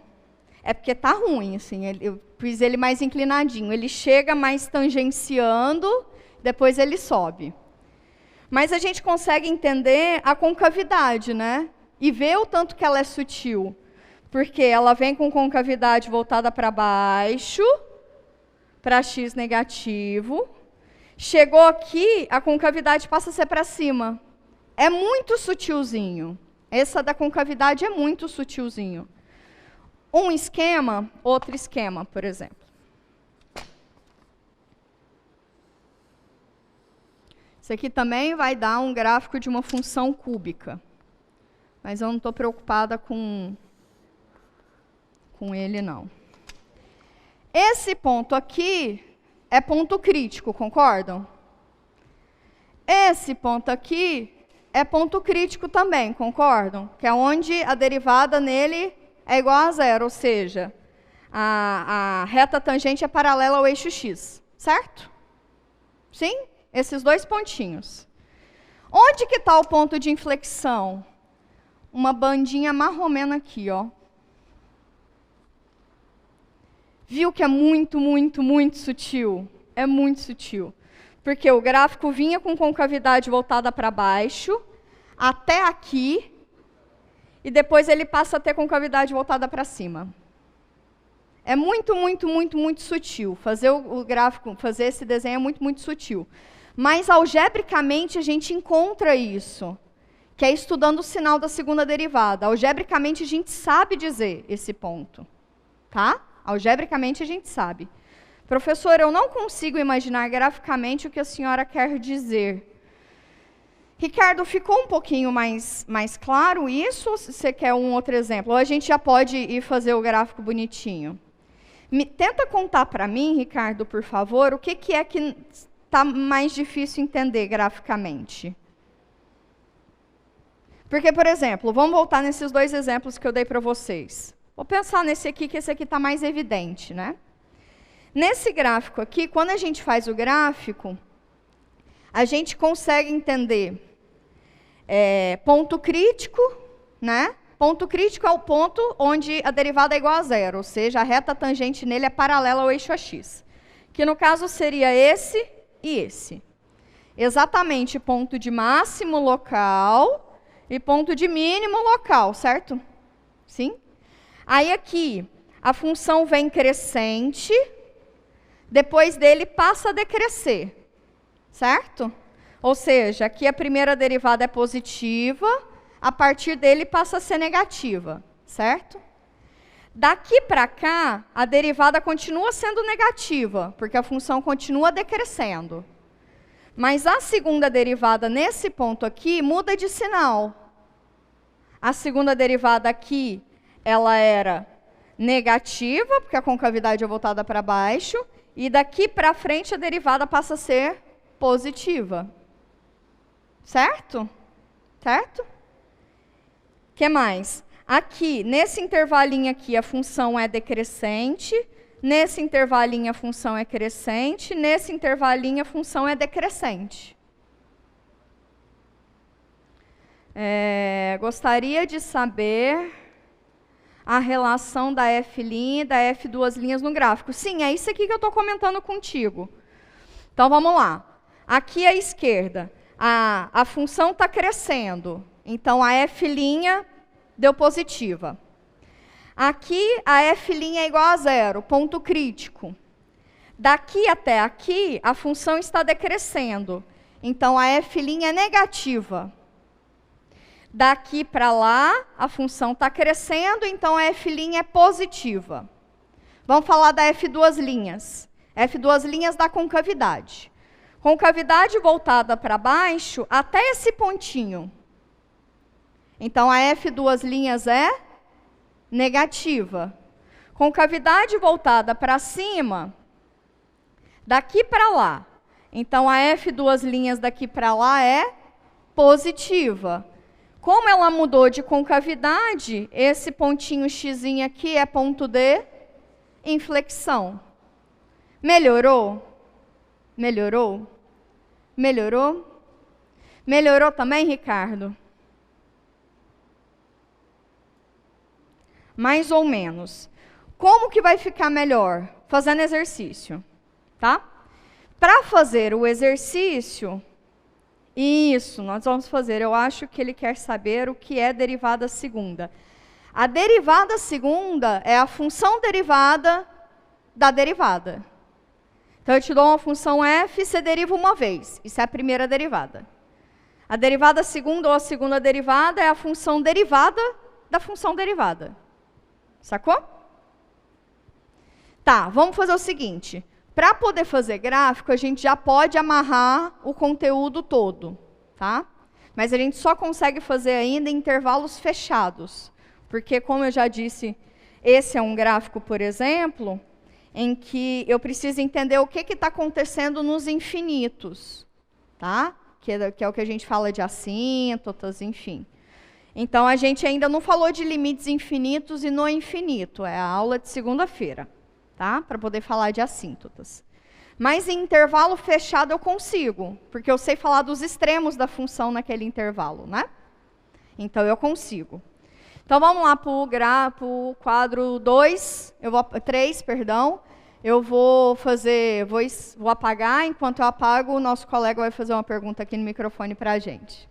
é porque está ruim, assim. Eu fiz ele mais inclinadinho. Ele chega mais tangenciando, depois ele sobe. Mas a gente consegue entender a concavidade, né? E ver o tanto que ela é sutil. Porque ela vem com concavidade voltada para baixo, para x negativo. Chegou aqui, a concavidade passa a ser para cima. É muito sutilzinho. Essa da concavidade é muito sutilzinho. Um esquema, outro esquema, por exemplo. Isso aqui também vai dar um gráfico de uma função cúbica. Mas eu não estou preocupada com ele, não. Esse ponto aqui é ponto crítico, concordam? Esse ponto aqui é ponto crítico também, concordam? Que é onde a derivada nele é igual a zero, ou seja, a reta tangente é paralela ao eixo x, certo? Sim? Esses dois pontinhos. Onde que está o ponto de inflexão? Uma bandinha marromena aqui, ó. Viu que é muito, muito, muito sutil? É muito sutil. Porque o gráfico vinha com concavidade voltada para baixo, até aqui, e depois ele passa a ter concavidade voltada para cima. É muito, muito, muito, muito sutil. Fazer o gráfico, fazer esse desenho é muito, muito sutil. Mas, algebricamente, a gente encontra isso, que é estudando o sinal da segunda derivada. Algebricamente, a gente sabe dizer esse ponto. Tá? Algebricamente, a gente sabe. Professor, eu não consigo imaginar graficamente o que a senhora quer dizer. Ricardo, ficou um pouquinho mais claro isso? Ou você quer um outro exemplo? Ou a gente já pode ir fazer o gráfico bonitinho? Tenta contar para mim, Ricardo, por favor, o que é que está mais difícil entender graficamente. Porque, por exemplo, vamos voltar nesses dois exemplos que eu dei para vocês. Vou pensar nesse aqui, que esse aqui está mais evidente, né? Nesse gráfico aqui, quando a gente faz o gráfico, a gente consegue entender ponto crítico, né? Ponto crítico é o ponto onde a derivada é igual a zero, ou seja, a reta tangente nele é paralela ao eixo AX. Que no caso seria esse e esse. Exatamente ponto de máximo local e ponto de mínimo local, certo? Sim? Aí aqui, a função vem crescente, depois dele passa a decrescer, certo? Ou seja, aqui a primeira derivada é positiva, a partir dele passa a ser negativa, certo? Daqui para cá, a derivada continua sendo negativa, porque a função continua decrescendo. Mas a segunda derivada nesse ponto aqui muda de sinal. A segunda derivada aqui, ela era negativa, porque a concavidade é voltada para baixo, e daqui para frente a derivada passa a ser positiva. Certo? Certo? O que mais? Aqui, nesse intervalinho aqui, a função é decrescente, nesse intervalinho a função é crescente, nesse intervalinho a função é decrescente. Gostaria de saber a relação da F' e da F duas linhas no gráfico. Sim, é isso aqui que eu estou comentando contigo. Então, vamos lá. Aqui à esquerda, a função está crescendo. Então, a F' deu positiva. Aqui, a F' é igual a zero, ponto crítico. Daqui até aqui, a função está decrescendo. Então, a F' é negativa. Daqui para lá, a função está crescendo, então a F' é positiva. Vamos falar da F duas linhas. F duas linhas da concavidade. Concavidade voltada para baixo até esse pontinho. Então, a F duas linhas é negativa. Concavidade voltada para cima, daqui para lá. Então, a F duas linhas daqui para lá é positiva. Como ela mudou de concavidade, esse pontinho x aqui é ponto de inflexão. Melhorou? Melhorou? Melhorou? Melhorou também, Ricardo? Mais ou menos. Como que vai ficar melhor? Fazendo exercício, tá? Para fazer o exercício, isso, nós vamos fazer. Eu acho que ele quer saber o que é derivada segunda. A derivada segunda é a função derivada da derivada. Então, eu te dou uma função f, você deriva uma vez. Isso é a primeira derivada. A derivada segunda ou a segunda derivada é a função derivada da função derivada. Sacou? Tá, vamos fazer o seguinte. Para poder fazer gráfico, a gente já pode amarrar o conteúdo todo, tá? Mas a gente só consegue fazer ainda em intervalos fechados. Porque, como eu já disse, esse é um gráfico, por exemplo, em que eu preciso entender o que está acontecendo nos infinitos, tá? Que é o que a gente fala de assíntotas, enfim. Então, a gente ainda não falou de limites infinitos e no infinito. É a aula de segunda-feira, tá? Para poder falar de assíntotas. Mas em intervalo fechado eu consigo, porque eu sei falar dos extremos da função naquele intervalo, né? Então, eu consigo. Então, vamos lá para o quadro 3, perdão. Eu vou apagar, enquanto eu apago, o nosso colega vai fazer uma pergunta aqui no microfone para a gente.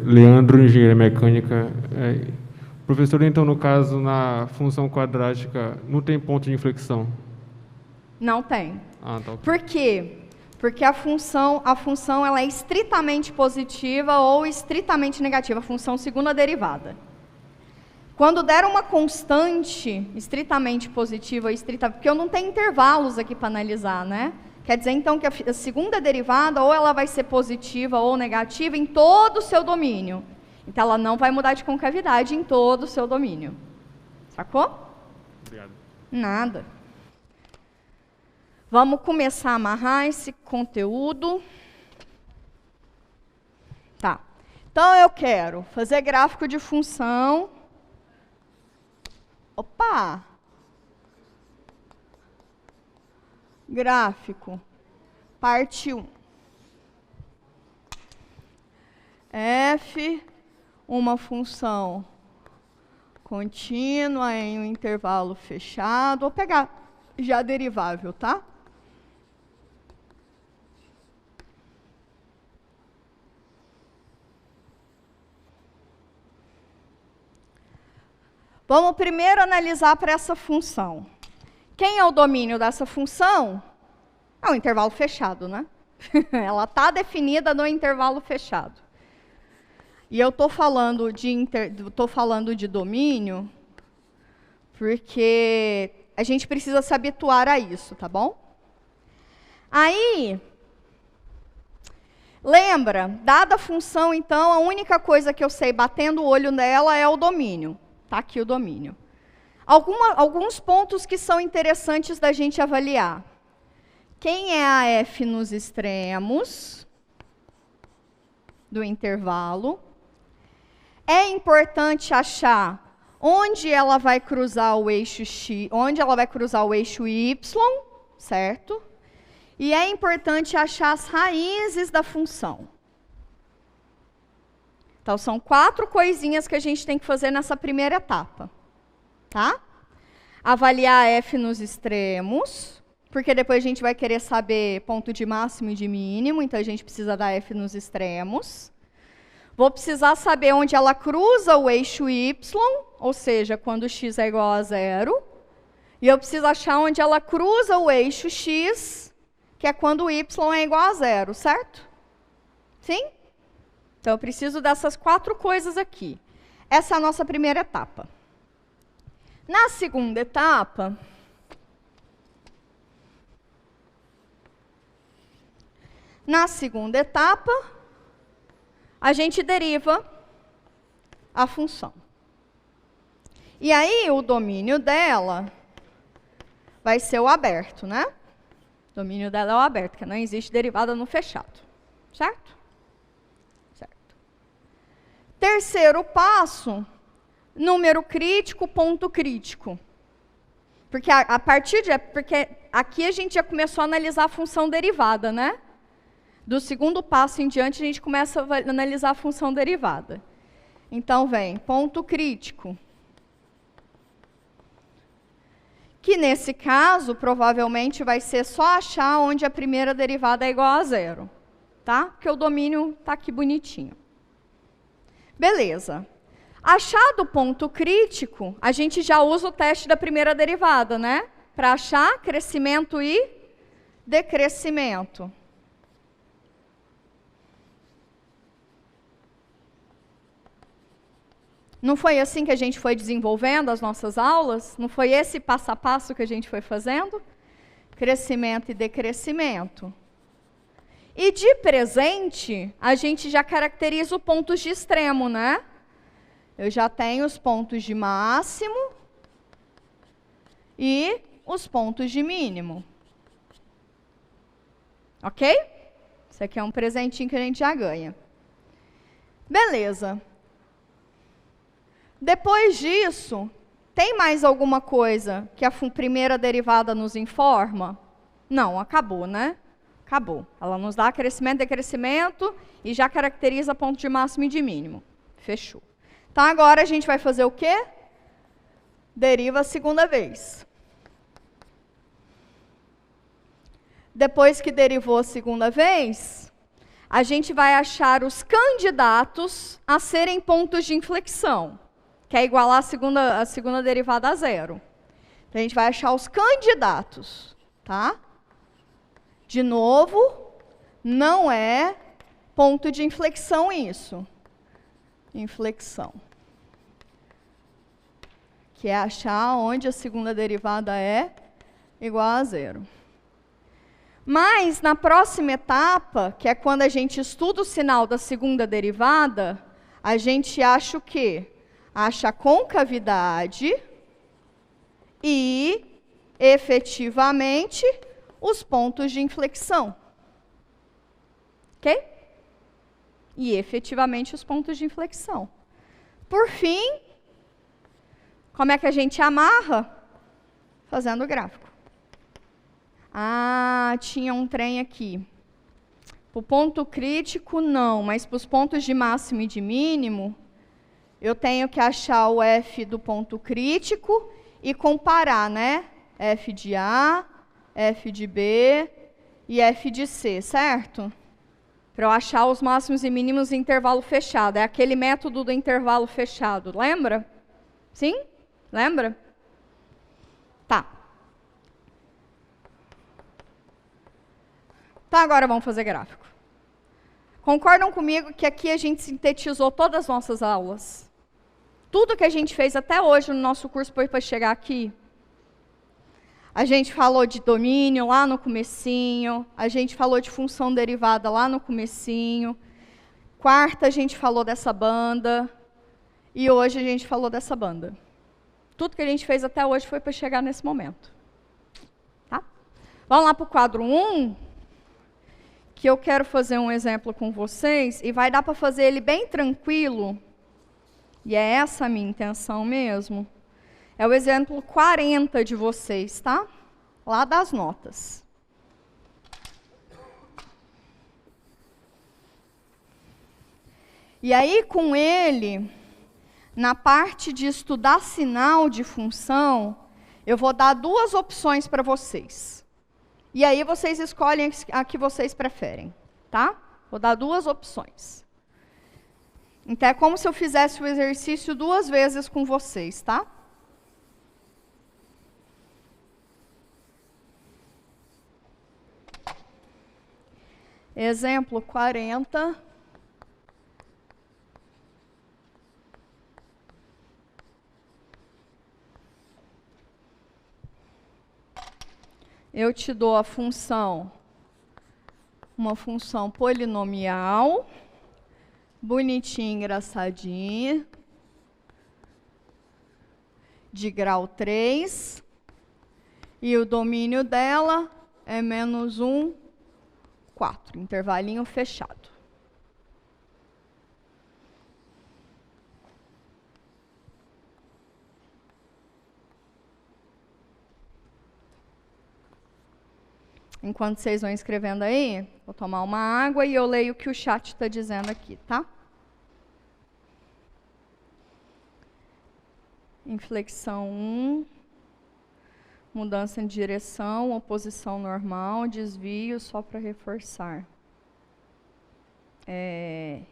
Leandro, engenharia mecânica. Professor, então, no caso, na função quadrática, não tem ponto de inflexão? Não tem. Ah, tá. Por quê? Porque a função ela é estritamente positiva ou estritamente negativa, a função segunda derivada. Quando der uma constante estritamente positiva ou porque eu não tenho intervalos aqui para analisar, né? Quer dizer, então, que a segunda derivada, ou ela vai ser positiva ou negativa em todo o seu domínio. Então, ela não vai mudar de concavidade em todo o seu domínio. Sacou? Obrigado. Nada. Vamos começar a amarrar esse conteúdo. Tá. Então, eu quero fazer gráfico de função. Opa! Gráfico, parte 1. F, uma função contínua em um intervalo fechado. Vou pegar já derivável, tá? Vamos primeiro analisar para essa função. Quem é o domínio dessa função? É um intervalo fechado, né? Ela está definida no intervalo fechado. E eu estou falando de domínio porque a gente precisa se habituar a isso, tá bom? Aí, lembra, dada a função, então, a única coisa que eu sei batendo o olho nela é o domínio. Está aqui o domínio. Alguns pontos que são interessantes da gente avaliar. Quem é a f nos extremos do intervalo? É importante achar onde ela vai cruzar o eixo x, onde ela vai cruzar o eixo y, certo? E é importante achar as raízes da função. Então, são 4 coisinhas que a gente tem que fazer nessa primeira etapa. Tá? Avaliar f nos extremos, porque depois a gente vai querer saber ponto de máximo e de mínimo, então a gente precisa da f nos extremos. Vou precisar saber onde ela cruza o eixo y, ou seja, quando x é igual a 0. E eu preciso achar onde ela cruza o eixo x, que é quando o y é igual a 0, certo? Sim? Então, eu preciso dessas 4 coisas aqui. Essa é a nossa primeira etapa. Na segunda etapa, a gente deriva a função. E aí, o domínio dela vai ser o aberto, né? O domínio dela é o aberto, porque não existe derivada no fechado. Certo? Certo. Terceiro passo, número crítico, ponto crítico. Porque porque aqui a gente já começou a analisar a função derivada, né? Do segundo passo em diante, a gente começa a analisar a função derivada. Então, vem ponto crítico. Que, nesse caso, provavelmente vai ser só achar onde a primeira derivada é igual a 0. tá? Porque o domínio está aqui bonitinho. Beleza. Achado o ponto crítico, a gente já usa o teste da primeira derivada, né? Para achar crescimento e decrescimento. Não foi assim que a gente foi desenvolvendo as nossas aulas? Não foi esse passo a passo que a gente foi fazendo? Crescimento e decrescimento. E de presente, a gente já caracteriza os pontos de extremo, né? Eu já tenho os pontos de máximo e os pontos de mínimo. Ok? Isso aqui é um presentinho que a gente já ganha. Beleza. Depois disso, tem mais alguma coisa que a primeira derivada nos informa? Não, acabou, né? Acabou. Ela nos dá crescimento, decrescimento e já caracteriza ponto de máximo e de mínimo. Fechou. Então, agora a gente vai fazer o quê? Deriva a segunda vez. Depois que derivou a segunda vez, a gente vai achar os candidatos a serem pontos de inflexão, que é igualar a segunda derivada a zero. Então, a gente vai achar os candidatos, tá? De novo, não é ponto de inflexão isso. Inflexão. Que é achar onde a segunda derivada é igual a zero. Mas, na próxima etapa, que é quando a gente estuda o sinal da segunda derivada, a gente acha o quê? Acha a concavidade e, efetivamente, os pontos de inflexão. Ok? E, efetivamente, os pontos de inflexão. Por fim, como é que a gente amarra? Fazendo o gráfico. Ah, tinha um trem aqui. Para o ponto crítico, não, mas para os pontos de máximo e de mínimo, eu tenho que achar o F do ponto crítico e comparar, né? F de A, F de B e F de C, certo? Para eu achar os máximos e mínimos em intervalo fechado. É aquele método do intervalo fechado, lembra? Sim? Lembra? Tá. Então, agora vamos fazer gráfico. Concordam comigo que aqui a gente sintetizou todas as nossas aulas? Tudo que a gente fez até hoje no nosso curso foi para chegar aqui. A gente falou de domínio lá no comecinho, a gente falou de função derivada lá no comecinho. Quarta, a gente falou dessa banda. E hoje a gente falou dessa banda. Tudo que a gente fez até hoje foi para chegar nesse momento. Tá? Vamos lá para o quadro 1. Que eu quero fazer um exemplo com vocês, e vai dar para fazer ele bem tranquilo, e é essa a minha intenção mesmo. É o exemplo 40 de vocês, tá? Lá das notas. E aí, com ele, na parte de estudar sinal de função, eu vou dar duas opções para vocês. E aí vocês escolhem a que vocês preferem, tá? Vou dar duas opções. Então é como se eu fizesse o exercício duas vezes com vocês, tá? Exemplo 40. Eu te dou a função, uma função polinomial, bonitinha, engraçadinha, de grau 3, e o domínio dela é -1, 4, intervalinho fechado. Enquanto vocês vão escrevendo aí, vou tomar uma água e eu leio o que o chat está dizendo aqui, tá? Inflexão 1, mudança de direção, oposição normal, desvio, só para reforçar.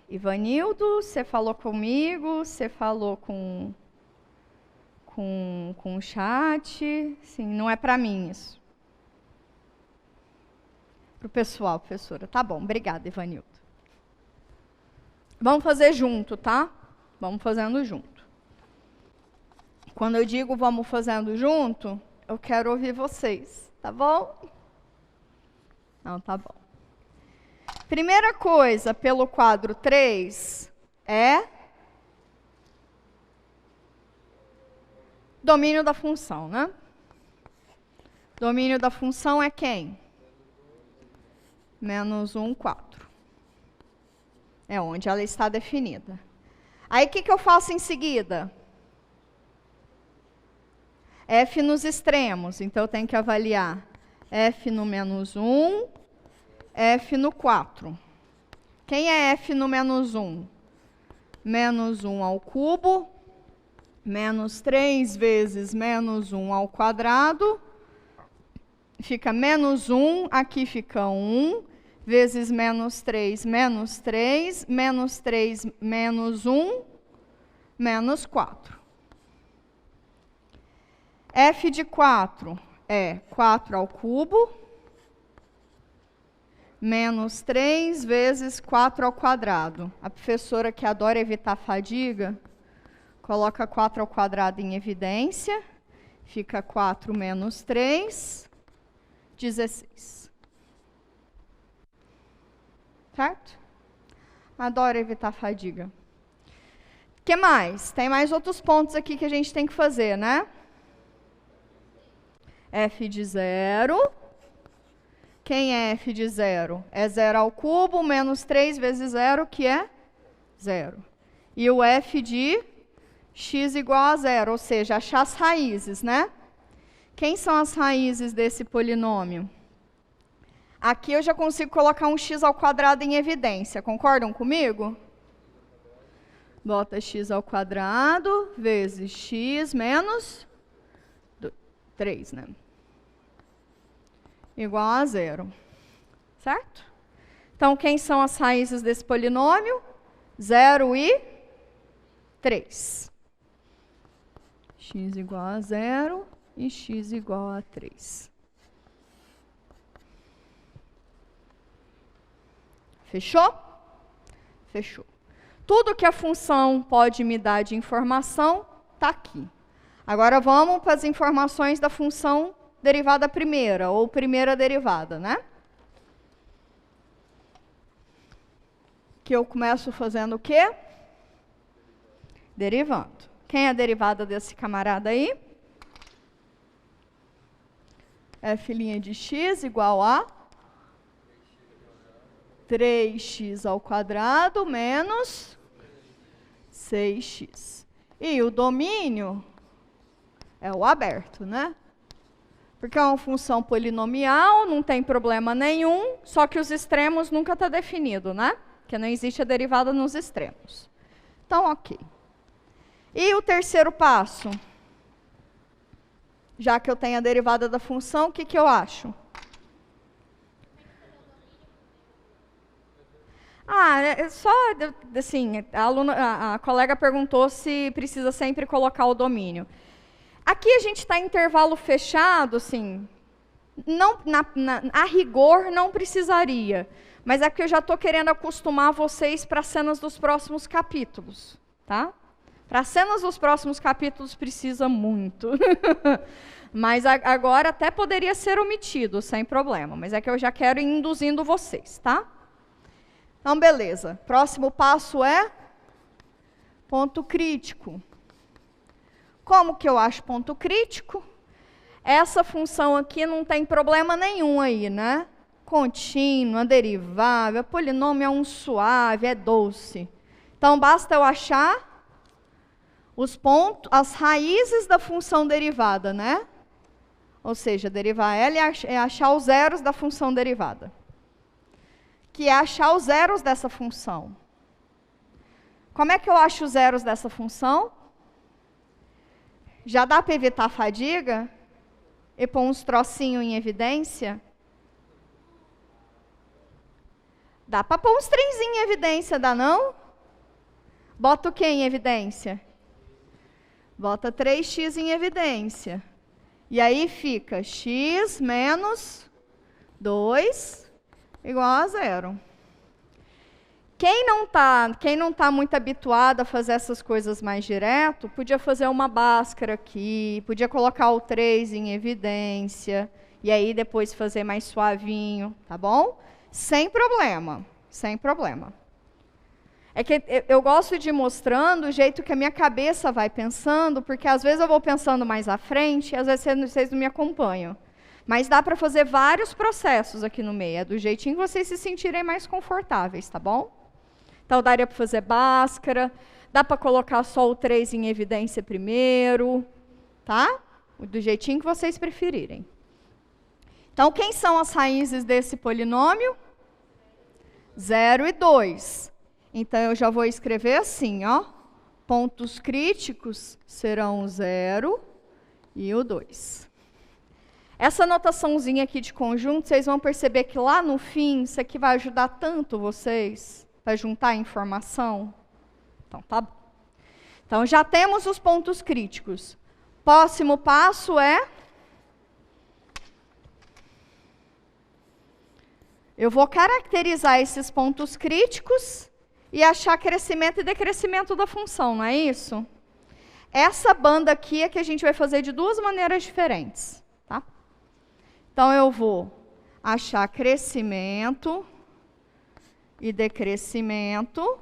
Ivanildo, você falou comigo, você falou com o chat. Sim, não é para mim isso. Para o pessoal, professora. Tá bom, obrigada, Ivanildo. Vamos fazer junto, tá? Vamos fazendo junto. Quando eu digo vamos fazendo junto, eu quero ouvir vocês, tá bom? Não, tá bom. Primeira coisa, pelo quadro 3, é domínio da função, né? Domínio da função é quem? Menos 1, 4. É onde ela está definida. Aí, o que eu faço em seguida? F nos extremos. Então, eu tenho que avaliar F no menos 1, F no 4. Quem é F no menos 1? Menos 1 ao cubo, menos 3 vezes menos 1 ao quadrado. Fica menos 1, aqui fica 1, vezes menos 3, menos 3, menos 3, menos 1, menos 4. F de 4 é 4 ao cubo, menos 3 vezes 4 ao quadrado. A professora que adora evitar fadiga, coloca 4 ao quadrado em evidência. Fica 4 menos 3, 16. Certo? Adoro evitar fadiga. O que mais? Tem mais outros pontos aqui que a gente tem que fazer, né? F de 0. Quem é F de 0? É 0 ao cubo, menos 3 vezes 0, que é 0. E o F de x igual a 0, ou seja, achar as raízes, né? Quem são as raízes desse polinômio? Aqui eu já consigo colocar um x ao quadrado em evidência. Concordam comigo? Bota x ao quadrado vezes x menos 3, né? Igual a 0. Certo? Então, quem são as raízes desse polinômio? 0 e 3. X igual a 0 e x igual a 3. Fechou? Fechou. Tudo que a função pode me dar de informação está aqui. Agora vamos para as informações da função derivada primeira, ou primeira derivada, né? Que eu começo fazendo o quê? Derivando. Quem é a derivada desse camarada aí? F' de x igual a 3x ao quadrado menos 6x. E o domínio é o aberto, né? Porque é uma função polinomial, não tem problema nenhum, só que os extremos nunca está definido, né? Porque não existe a derivada nos extremos. Então, ok. E o terceiro passo? Já que eu tenho a derivada da função, o que eu acho? É só, assim, a colega perguntou se precisa sempre colocar o domínio. Aqui a gente está em intervalo fechado, assim, não, a rigor não precisaria, mas é que eu já estou querendo acostumar vocês para as cenas dos próximos capítulos, tá? Para as cenas dos próximos capítulos precisa muito, mas agora até poderia ser omitido, sem problema, mas é que eu já quero ir induzindo vocês, tá? Então, beleza. Próximo passo é ponto crítico. Como que eu acho ponto crítico? Essa função aqui não tem problema nenhum aí, né? Contínua, derivável, polinômio é um suave, é doce. Então, basta eu achar os pontos, as raízes da função derivada, né? Ou seja, derivar L é achar os zeros da função derivada. Que é achar os zeros dessa função. Como é que eu acho os zeros dessa função? Já dá para evitar a fadiga? E pôr uns trocinhos em evidência? Dá para pôr uns trenzinhos em evidência, dá não? Bota o que em evidência? Bota 3x em evidência. E aí fica x menos 2 igual a 0. Quem não tá muito habituado a fazer essas coisas mais direto, podia fazer uma Bhaskara aqui, podia colocar o 3 em evidência, e aí depois fazer mais suavinho, tá bom? Sem problema, sem problema. É que eu gosto de ir mostrando o jeito que a minha cabeça vai pensando, porque às vezes eu vou pensando mais à frente, e às vezes vocês não me acompanham. Mas dá para fazer vários processos aqui no meio, é do jeitinho que vocês se sentirem mais confortáveis, tá bom? Então, daria para fazer Bhaskara, dá para colocar só o 3 em evidência primeiro, tá? Do jeitinho que vocês preferirem. Então, quem são as raízes desse polinômio? 0 e 2. Então, eu já vou escrever assim, ó. Pontos críticos serão o 0 e o 2. Essa notaçãozinha aqui de conjunto, vocês vão perceber que lá no fim, isso aqui vai ajudar tanto vocês para juntar informação. Então, tá bom. Então, já temos os pontos críticos. Próximo passo é... eu vou caracterizar esses pontos críticos e achar crescimento e decrescimento da função, não é isso? Essa banda aqui é que a gente vai fazer de duas maneiras diferentes, tá? Então, eu vou achar crescimento e decrescimento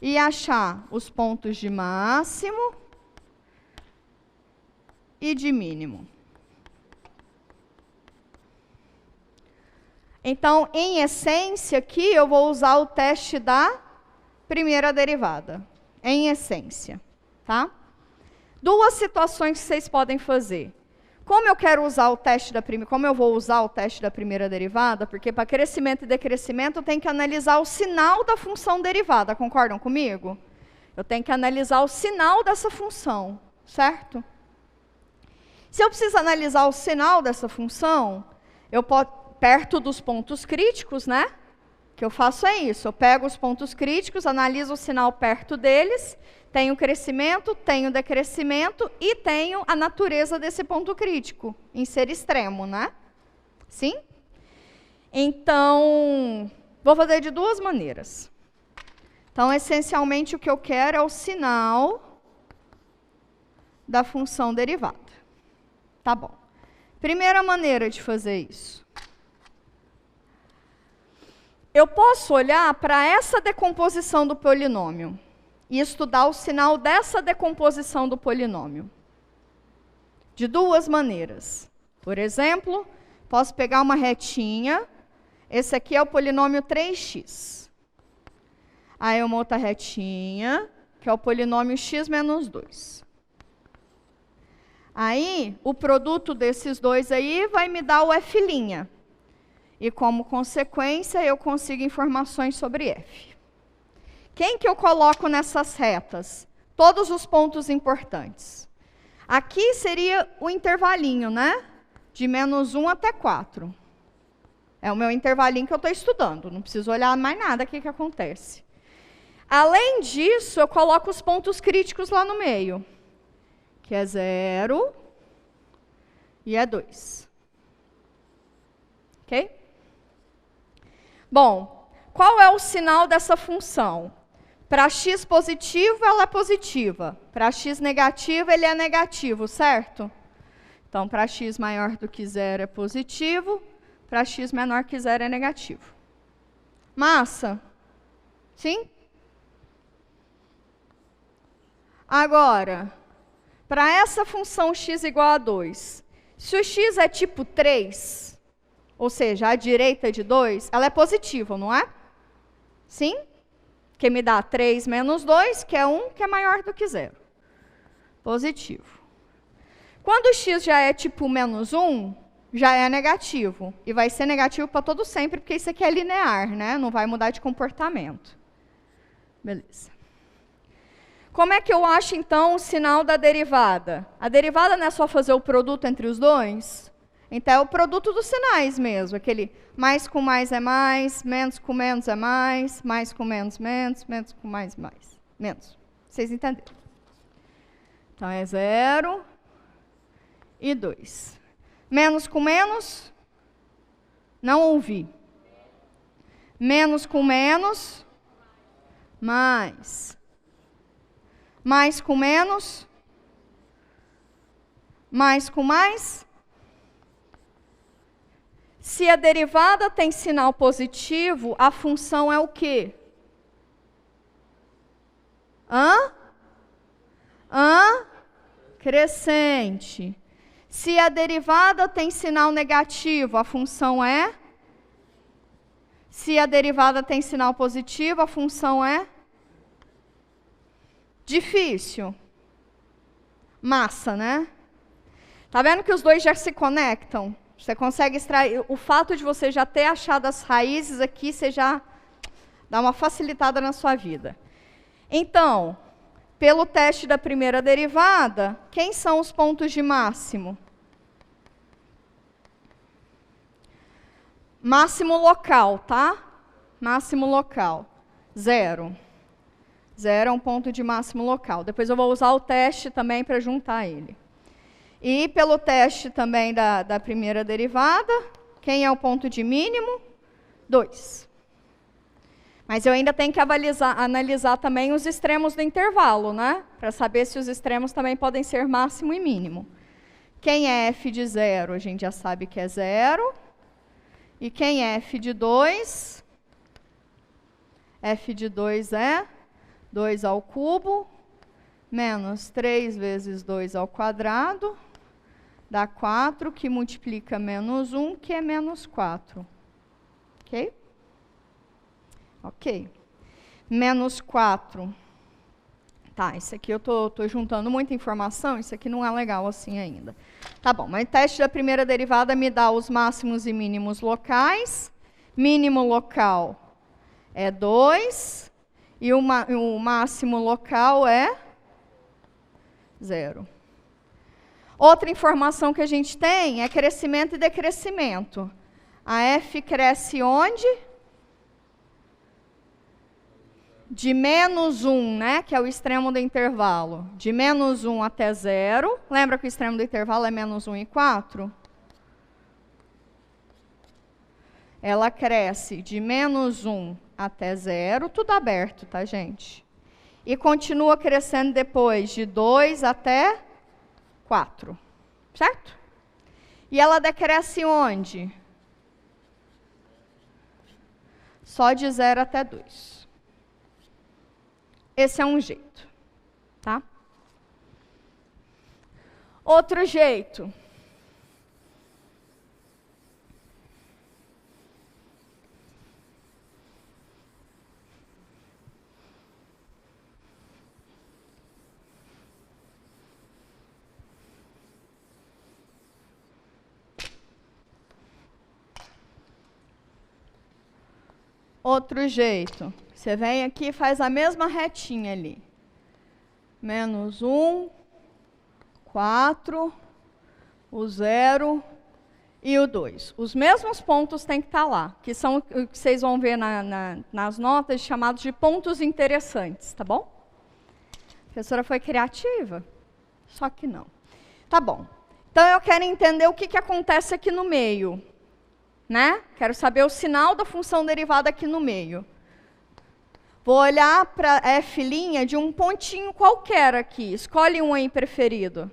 e achar os pontos de máximo e de mínimo. Então, em essência, aqui eu vou usar o teste da primeira derivada. Em essência, tá? Duas situações que vocês podem fazer. Como eu quero usar o teste da primeira, como eu vou usar o teste da primeira derivada? Porque para crescimento e decrescimento eu tenho que analisar o sinal da função derivada, concordam comigo? Eu tenho que analisar o sinal dessa função, certo? Se eu preciso analisar o sinal dessa função, eu posso, perto dos pontos críticos, né? O que eu faço é isso, eu pego os pontos críticos, analiso o sinal perto deles, tenho crescimento, tenho decrescimento e tenho a natureza desse ponto crítico, em ser extremo, né? Sim? Então, vou fazer de duas maneiras. Então, essencialmente, o que eu quero é o sinal da função derivada. Tá bom. Primeira maneira de fazer isso. Eu posso olhar para essa decomposição do polinômio e estudar o sinal dessa decomposição do polinômio. De duas maneiras. Por exemplo, posso pegar uma retinha. Esse aqui é o polinômio 3x. Aí uma outra retinha, que é o polinômio x menos 2. Aí, o produto desses dois aí vai me dar o f'. E, como consequência, eu consigo informações sobre f. Quem que eu coloco nessas retas? Todos os pontos importantes. Aqui seria o intervalinho, né? De -1 até 4. É o meu intervalinho que eu estou estudando. Não preciso olhar mais nada aqui que acontece. Além disso, eu coloco os pontos críticos lá no meio. Que é 0 e é 2. Ok? Bom, qual é o sinal dessa função? Para x positivo, ela é positiva. Para x negativo, ele é negativo, certo? Então, para x maior do que 0 é positivo, para x menor que 0 é negativo. Massa? Sim? Agora, para essa função x igual a 2, se o x é tipo 3, ou seja, a direita de 2, ela é positiva, não é? Sim? Que me dá 3 menos 2, que é 1, que é maior do que 0. Positivo. Quando o x já é tipo -1, já é negativo. E vai ser negativo para todo sempre, porque isso aqui é linear, né? Não vai mudar de comportamento. Beleza. Como é que eu acho, então, o sinal da derivada? A derivada não é só fazer o produto entre os dois? Então, é o produto dos sinais mesmo. Aquele mais com mais é mais, menos com menos é mais com menos, menos com mais, menos. Vocês entenderam? Então, é 0 e 2. Menos com menos, não ouvi. Menos com menos, mais. Mais com menos, mais com mais. Se a derivada tem sinal positivo, a função é o quê? Crescente. Se a derivada tem sinal negativo, a função é? Se a derivada tem sinal positivo, a função é? Difícil. Massa, né? Tá vendo que os dois já se conectam? Você consegue extrair. O fato de você já ter achado as raízes aqui, você já dá uma facilitada na sua vida. Então, pelo teste da primeira derivada, quem são os pontos de máximo? Máximo local, tá? Máximo local. 0. 0 é um ponto de máximo local. Depois eu vou usar o teste também para juntar ele. E pelo teste também da primeira derivada, quem é o ponto de mínimo? 2. Mas eu ainda tenho que analisar também os extremos do intervalo, né? Para saber se os extremos também podem ser máximo e mínimo. Quem é f de 0, a gente já sabe que é 0. E quem é f de 2? F de 2 é 2 ao cubo, menos 3 vezes 2 ao quadrado, dá 4, que multiplica menos 1, que é menos 4. Ok? Ok. Menos 4. Tá, isso aqui eu tô juntando muita informação, isso aqui não é legal assim ainda. Tá bom, mas o teste da primeira derivada me dá os máximos e mínimos locais. Mínimo local é 2, e o máximo local é 0. Outra informação que a gente tem é crescimento e decrescimento. A f cresce onde? De menos 1, né, que é o extremo do intervalo. De menos 1 até 0. Lembra que o extremo do intervalo é menos 1 e 4? Ela cresce de menos 1 até 0, tudo aberto, tá, gente? E continua crescendo depois de 2 até 4, certo? E ela decresce onde? Só de 0 até 2. Esse é um jeito, tá? Outro jeito. Outro jeito. Você vem aqui e faz a mesma retinha ali. Menos 1, 4, o 0 e o 2. Os mesmos pontos têm que estar lá, que são o que vocês vão ver nas notas chamados de pontos interessantes, tá bom? A professora foi criativa, só que não. Tá bom. Então eu quero entender o que acontece aqui no meio, né? Quero saber o sinal da função derivada aqui no meio. Vou olhar para f' de um pontinho qualquer aqui. Escolhe um aí preferido.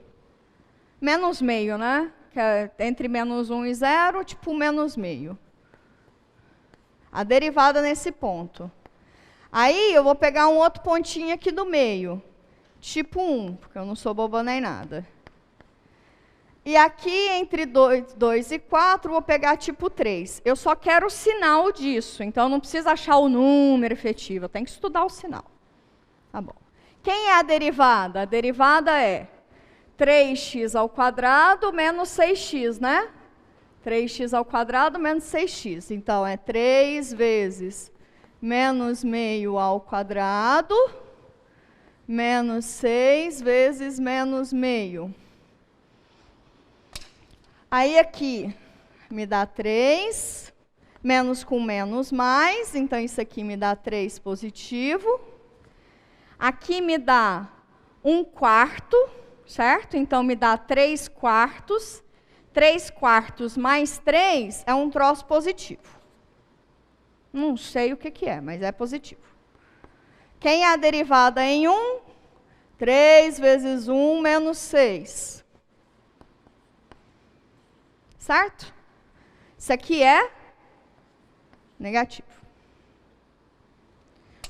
Menos meio, né? Que é entre menos 1 e 0, tipo menos meio. A derivada nesse ponto. Aí eu vou pegar um outro pontinho aqui do meio. Tipo 1, porque eu não sou boba nem nada. E aqui, entre 2 e 4, vou pegar tipo 3. Eu só quero o sinal disso, então não precisa achar o número efetivo, eu tenho que estudar o sinal. Tá bom. Quem é a derivada? A derivada é 3x ao quadrado menos 6x, né? 3x ao quadrado menos 6x. Então, é 3 vezes menos meio ao quadrado menos 6 vezes menos meio. Aí aqui me dá 3, menos com menos mais, então isso aqui me dá 3 positivo. Aqui me dá 1/4, certo? Então me dá 3/4. 3/4 mais 3 é um troço positivo. Não sei o que é, mas é positivo. Quem é a derivada em 1? 3 vezes 1 menos 6. Certo? Isso aqui é negativo.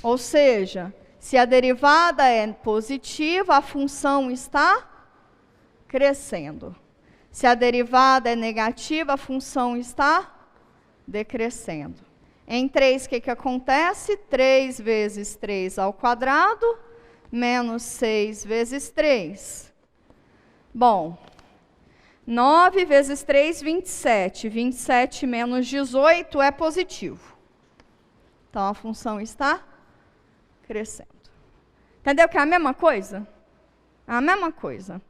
Ou seja, se a derivada é positiva, a função está crescendo. Se a derivada é negativa, a função está decrescendo. Em 3, o que acontece? 3 vezes 3 ao quadrado, menos 6 vezes 3. Bom, 9 vezes 3, 27. 27 menos 18 é positivo. Então, a função está crescendo. Entendeu que é a mesma coisa? A mesma coisa.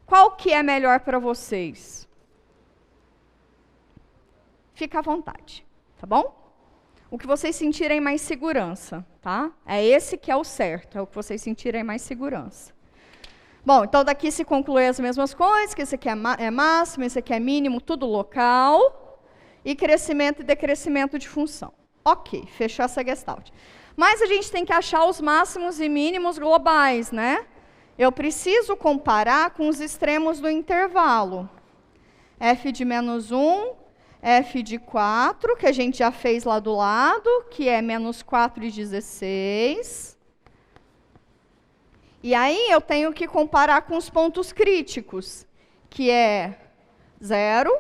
Qual que é melhor para vocês? Fica à vontade, tá bom? O que vocês sentirem mais segurança, tá? É esse que é o certo, é o que vocês sentirem mais segurança. Bom, então daqui se conclui as mesmas coisas, que esse aqui é máximo, esse aqui é mínimo, tudo local, e crescimento e decrescimento de função. Ok, fechou essa gestalt. Mas a gente tem que achar os máximos e mínimos globais, né? Eu preciso comparar com os extremos do intervalo. F de menos 1, F de 4, que a gente já fez lá do lado, que é menos 4 e 16. E aí eu tenho que comparar com os pontos críticos, que é 0,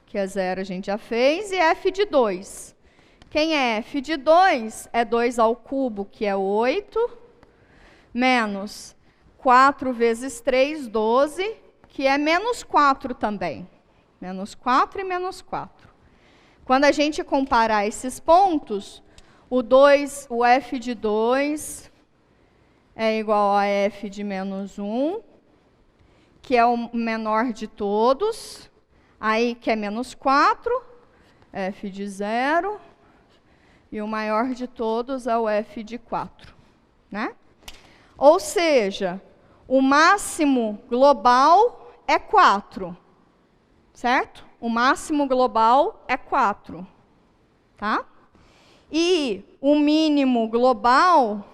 que é 0 a gente já fez, e F de 2. Quem é F de 2? É 2 ao cubo, que é 8, menos 4 vezes 3, 12, que é menos 4 também. Menos 4 e menos 4. Quando a gente comparar esses pontos, o F de 2 é igual a F de menos 1, que é o menor de todos. Aí que é menos 4, F de 0. E o maior de todos é o F de 4. Né? Ou seja, o máximo global é 4. Certo? O máximo global é 4. Tá? E o mínimo global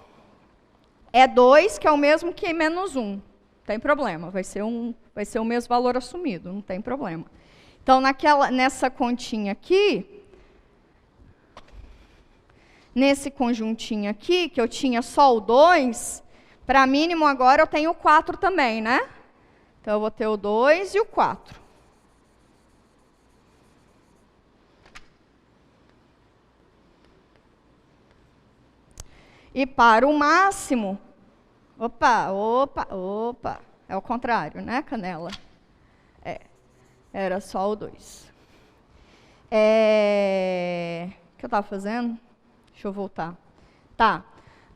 é 2, que é o mesmo que menos 1. Não tem problema, vai ser o mesmo valor assumido, não tem problema. Então, nessa continha aqui, nesse conjuntinho aqui, que eu tinha só o 2, para mínimo agora eu tenho o 4 também, né? Então, eu vou ter o 2 e o 4. E para o máximo, opa, é o contrário, né, Canela? Era só o 2. O que eu estava fazendo? Deixa eu voltar. Tá,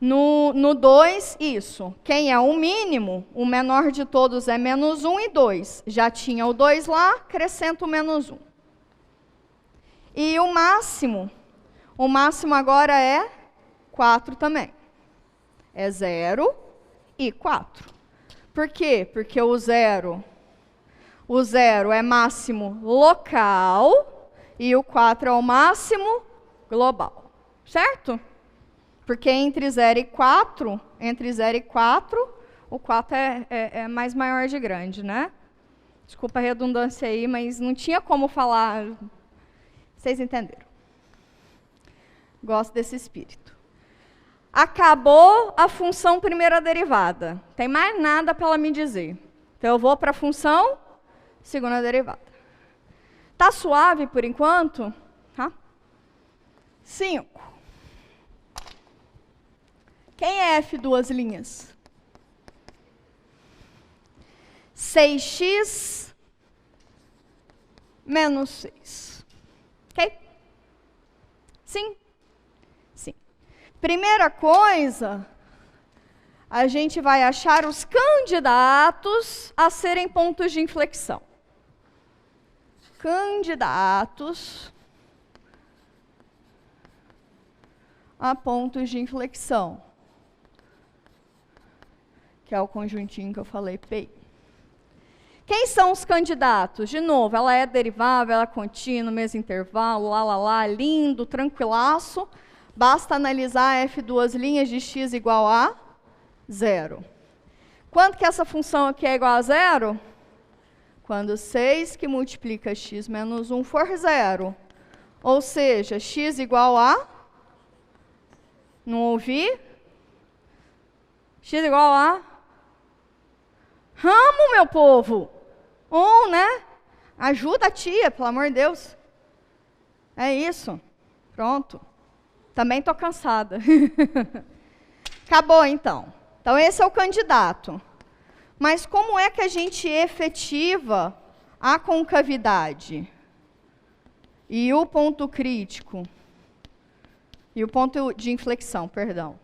no 2, isso. Quem é o mínimo, o menor de todos é menos 1 e 2. Já tinha o 2 lá, acrescento o menos 1. E o máximo agora é 4 também. É 0 e 4. Por quê? Porque o 0 é máximo local e o 4 é o máximo global. Certo? Porque entre 0 e 4, o 4 é mais maior de grande, né? Desculpa a redundância aí, mas não tinha como falar. Vocês entenderam? Gosto desse espírito. Acabou a função primeira derivada. Tem mais nada para ela me dizer. Então, eu vou para a função segunda derivada. Tá suave por enquanto? Tá? 5. Quem é F duas linhas? 6x menos 6. Ok? Sim? Sim. Primeira coisa, a gente vai achar os candidatos a serem pontos de inflexão. candidatos a pontos de inflexão, que é o conjuntinho que eu falei, PI. Quem são os candidatos? De novo, ela é derivável, ela é contínua, mesmo intervalo, lindo, tranquilaço. Basta analisar F duas linhas de x igual a 0. Quanto que essa função aqui é igual a 0? Quando 6 que multiplica x menos 1 for 0. Ou seja, x igual a... Não ouvi? X igual a... Ramo, meu povo! 1, né? Ajuda a tia, pelo amor de Deus. É isso. Pronto. Também estou cansada. Acabou, então. Então, esse é o candidato. Mas como é que a gente efetiva a concavidade? E o ponto crítico? E o ponto de inflexão, perdão.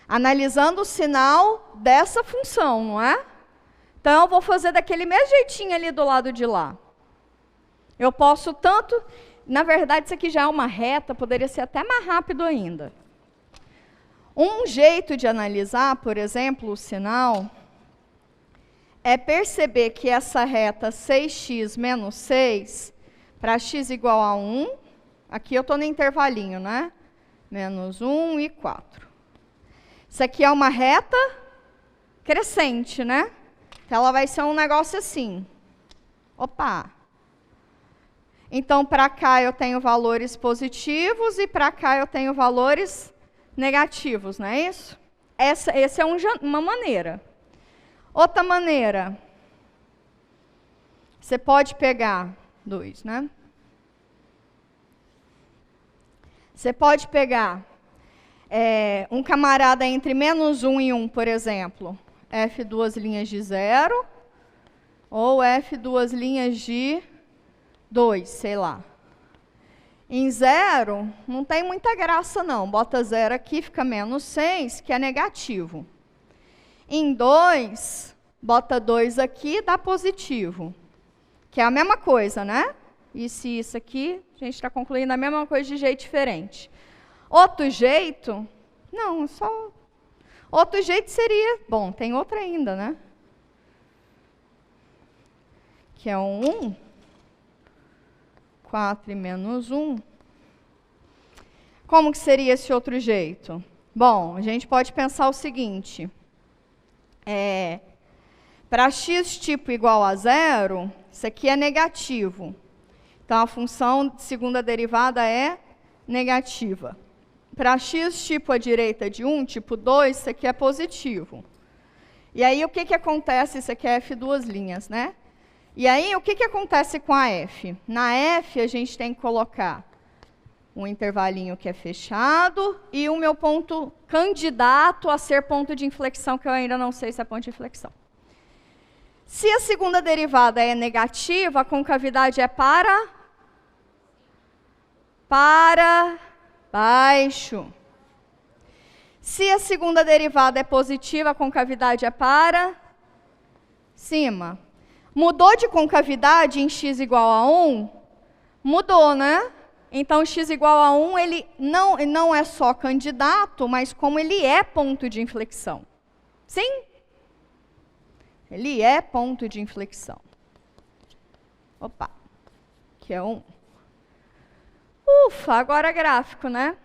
Analisando o sinal dessa função, não é? Então, eu vou fazer daquele mesmo jeitinho ali do lado de lá. Eu posso tanto... Na verdade, isso aqui já é uma reta, poderia ser até mais rápido ainda. Um jeito de analisar, por exemplo, o sinal, é perceber que essa reta 6x menos 6, para x igual a 1, aqui eu estou no intervalinho, né? Menos 1 e 4. Isso aqui é uma reta crescente, né? Então, ela vai ser um negócio assim. Opa! Então, para cá eu tenho valores positivos e para cá eu tenho valores negativos, não é isso? Essa é uma maneira. Outra maneira, você pode pegar 2, né? Você pode pegar um camarada entre menos 1 e 1, por exemplo. F duas linhas de 0, ou F duas linhas de 2, sei lá. Em 0, não tem muita graça não. Bota 0 aqui, fica menos 6, que é negativo. Em 2, bota 2 aqui, dá positivo. Que é a mesma coisa, né? Isso e isso aqui, a gente está concluindo a mesma coisa de jeito diferente. Outro jeito, não, só... Outro jeito seria... Bom, tem outra ainda, né? Que é um 1. 4 e menos 1. Como que seria esse outro jeito? Bom, a gente pode pensar o seguinte. Para x tipo igual a 0, isso aqui é negativo. Então, a função de segunda derivada é negativa. Para x tipo à direita de 1, tipo 2, isso aqui é positivo. E aí, o que acontece? Isso aqui é F duas linhas, né? E aí, o que acontece com a F? Na F, a gente tem que colocar um intervalinho que é fechado e o meu ponto candidato a ser ponto de inflexão, que eu ainda não sei se é ponto de inflexão. Se a segunda derivada é negativa, a concavidade é para baixo. Se a segunda derivada é positiva, a concavidade é para cima. Mudou de concavidade em x igual a 1? Mudou, né? Então, x igual a 1, ele não é só candidato, mas como ele é ponto de inflexão. Sim? Ele é ponto de inflexão. Opa, que é 1. Ufa, agora gráfico, né?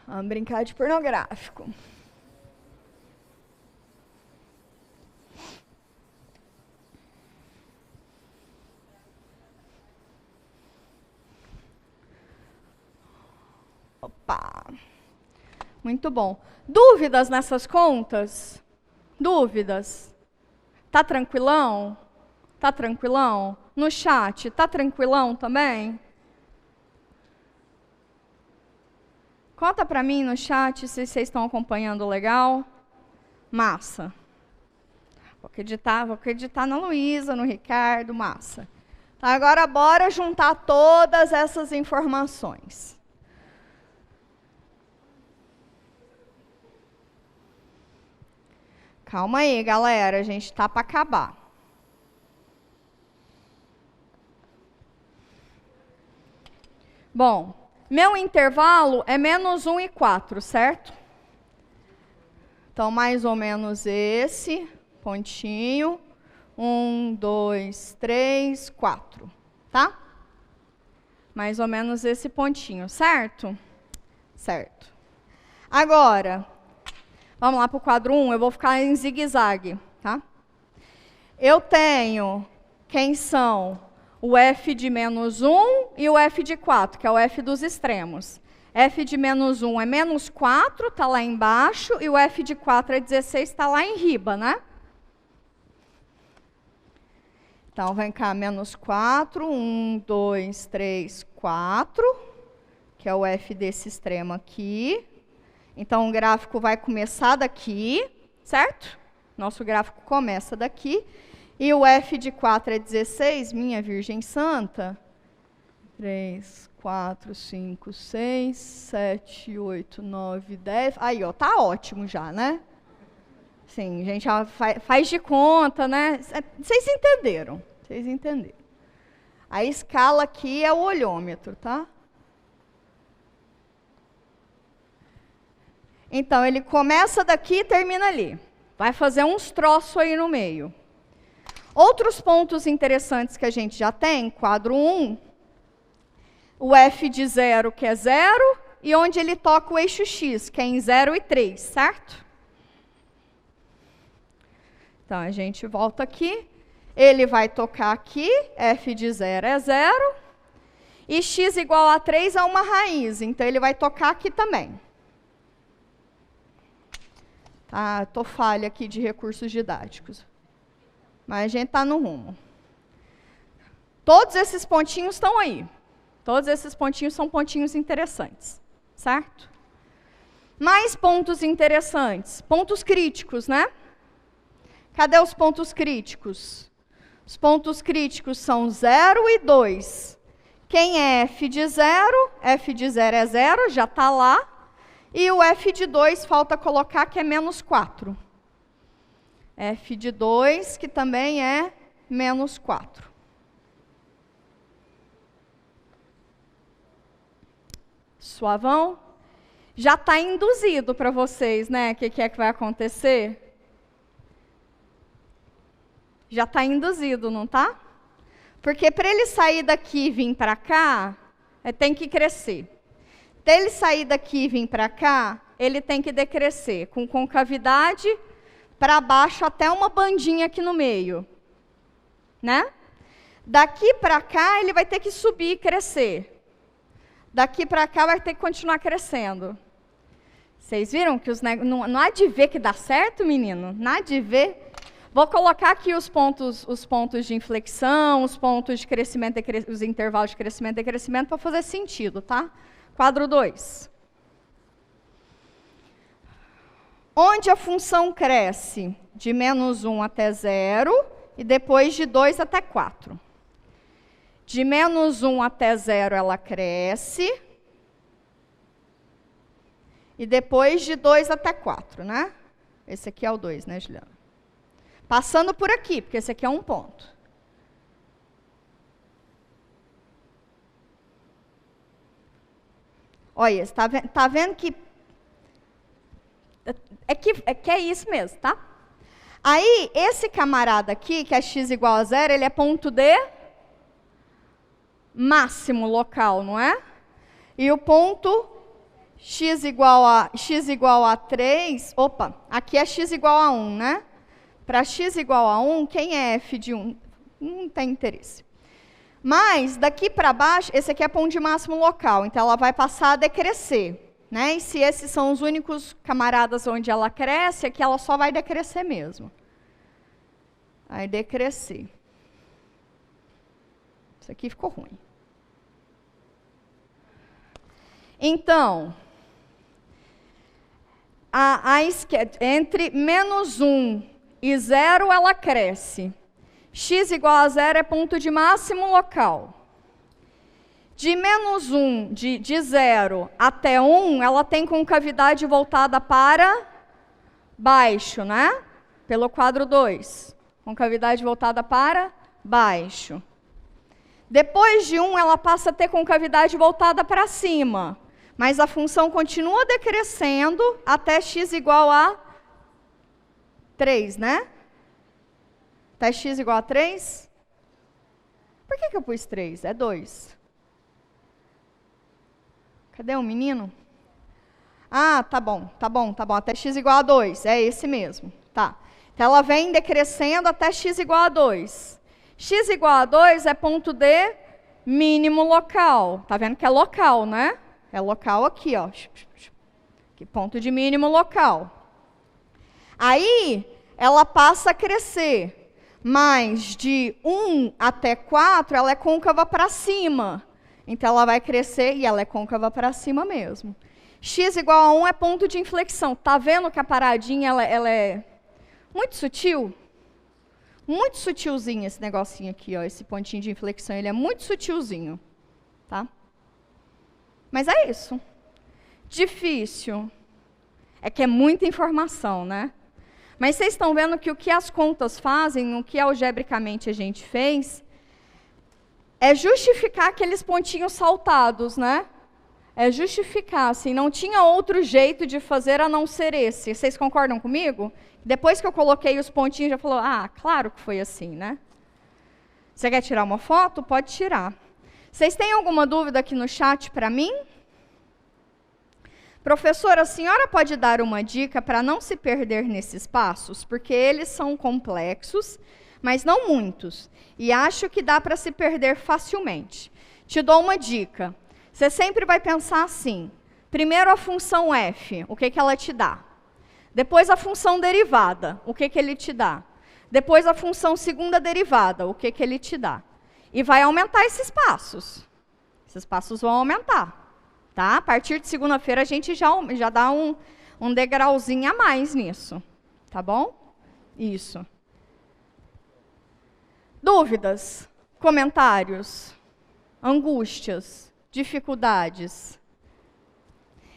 Vamos brincar de pornográfico. Opa! Muito bom. Dúvidas nessas contas? Dúvidas? Tá tranquilão? Tá tranquilão? No chat, tá tranquilão também? Conta para mim no chat se vocês estão acompanhando legal. Massa. Vou acreditar na Luísa, no Ricardo, massa. Tá, agora bora juntar todas essas informações. Calma aí, galera, a gente tá para acabar. Bom, meu intervalo é menos 1 e 4, certo? Então, mais ou menos esse pontinho. 1, 2, 3, 4, tá? Mais ou menos esse pontinho, certo? Certo. Agora, vamos lá para o quadro 1, eu vou ficar em zigue-zague, tá? Eu tenho, quem são? O f de menos 1 e o f de 4, que é o f dos extremos. F de menos 1 é menos 4, está lá embaixo, e o f de 4 é 16, está lá em riba, né? Então, vem cá, menos 4, 1, 2, 3, 4, que é o f desse extremo aqui. Então, o gráfico vai começar daqui, certo? Nosso gráfico começa daqui. E o f de 4 é 16, minha Virgem Santa. 3, 4, 5, 6, 7, 8, 9, 10. Aí, ó, tá ótimo já, né? Sim, a gente já faz de conta, né? Vocês entenderam, vocês entenderam. A escala aqui é o olhômetro, tá? Então, ele começa daqui e termina ali. Vai fazer uns troços aí no meio. Outros pontos interessantes que a gente já tem, quadro 1, o f de 0, que é 0, e onde ele toca o eixo x, que é em 0 e 3, certo? Então, a gente volta aqui, ele vai tocar aqui, f de 0 é 0, e x igual a 3 é uma raiz, então ele vai tocar aqui também. Tá, tô falha aqui de recursos didáticos. Mas a gente está no rumo. Todos esses pontinhos estão aí. Todos esses pontinhos são pontinhos interessantes, certo? Mais pontos interessantes. Pontos críticos, né? Cadê os pontos críticos? Os pontos críticos são 0 e 2. Quem é f de 0? F de 0 é 0, já está lá. E o f de 2, falta colocar que é menos 4. F de 2, que também é menos 4. Suavão? Já está induzido para vocês, né? O que é que vai acontecer? Já está induzido, não está? Porque para ele sair daqui e vir para cá, tem que crescer. Para ele sair daqui e vir para cá, ele tem que decrescer, com concavidade para baixo até uma bandinha aqui no meio, né? Daqui para cá ele vai ter que subir e crescer. Daqui para cá vai ter que continuar crescendo. Vocês viram que não há de ver que dá certo, menino? Não há de ver. Vou colocar aqui os pontos de inflexão, os pontos de crescimento, os intervalos de crescimento e decrescimento para fazer sentido, tá? Quadro 2. Onde a função cresce de menos 1 até 0 e depois de 2 até 4. De menos 1 até 0 ela cresce. E depois de 2 até 4, né? Esse aqui é o 2, né, Juliana? Passando por aqui, porque esse aqui é um ponto. Olha, tá vendo que é isso mesmo, tá? Aí, esse camarada aqui, que é x igual a 0, ele é ponto de máximo local, não é? E o ponto x igual a 3, opa, aqui é x igual a 1, né? Para x igual a 1, quem é f de 1? Não tem interesse. Mas, daqui para baixo, esse aqui é ponto de máximo local, então ela vai passar a decrescer. Né? E se esses são os únicos camaradas onde ela cresce, aqui ela só vai decrescer mesmo. Vai decrescer. Isso aqui ficou ruim. Então, entre menos 1 e 0, ela cresce. X igual a 0 é ponto de máximo local. De menos 1, de 0 até 1, ela tem concavidade voltada para baixo, né? Pelo quadro 2. Concavidade voltada para baixo. Depois de 1, ela passa a ter concavidade voltada para cima. Mas a função continua decrescendo até x igual a 3, né? Até x igual a 3. Por que eu pus 3? É 2. Cadê o menino? Ah, tá bom. Até x igual a 2. É esse mesmo. Tá. Então, ela vem decrescendo até x igual a 2. X igual a 2 é ponto de mínimo local. Tá vendo que é local, né? É local aqui, ó. Aqui, ponto de mínimo local. Aí, ela passa a crescer. Mas de 1 até 4, ela é côncava para cima. Então, ela vai crescer e ela é côncava para cima mesmo. X igual a 1 é ponto de inflexão. Tá vendo que a paradinha ela é muito sutil? Muito sutilzinho esse negocinho aqui, ó. Esse pontinho de inflexão, ele é muito sutilzinho. Tá? Mas é isso. Difícil. É que é muita informação, né? Mas vocês estão vendo que o que as contas fazem, o que algebricamente a gente fez, é justificar aqueles pontinhos saltados, né? É justificar, assim, não tinha outro jeito de fazer a não ser esse. Vocês concordam comigo? Depois que eu coloquei os pontinhos, já falou, ah, claro que foi assim, né? Você quer tirar uma foto? Pode tirar. Vocês têm alguma dúvida aqui no chat para mim? Professora, a senhora pode dar uma dica para não se perder nesses passos? Porque eles são complexos, mas não muitos. E acho que dá para se perder facilmente. Te dou uma dica. Você sempre vai pensar assim. Primeiro a função f, o que ela te dá? Depois a função derivada, o que ele te dá? Depois a função segunda derivada, o que ele te dá? E vai aumentar esses passos. Esses passos vão aumentar. Tá? A partir de segunda-feira a gente já dá um degrauzinho a mais nisso. Tá bom? Isso. Dúvidas? Comentários? Angústias? Dificuldades?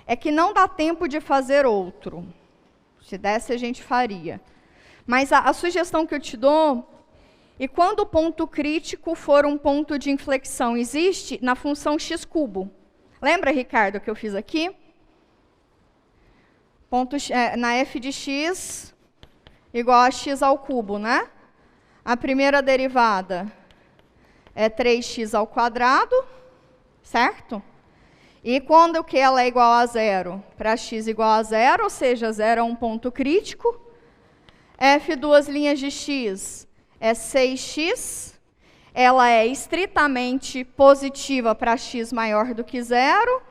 É que não dá tempo de fazer outro. Se desse, a gente faria. Mas a sugestão que eu te dou, e quando o ponto crítico for um ponto de inflexão, existe na função x-cubo. Lembra, Ricardo, que eu fiz aqui? Ponto, na f de x igual a x ao cubo, né? A primeira derivada é 3x ao quadrado, certo? E quando que ela é igual a 0? Para x igual a 0, ou seja, 0 é um ponto crítico. F duas linhas de x é 6x. Ela é estritamente positiva para x maior do que 0.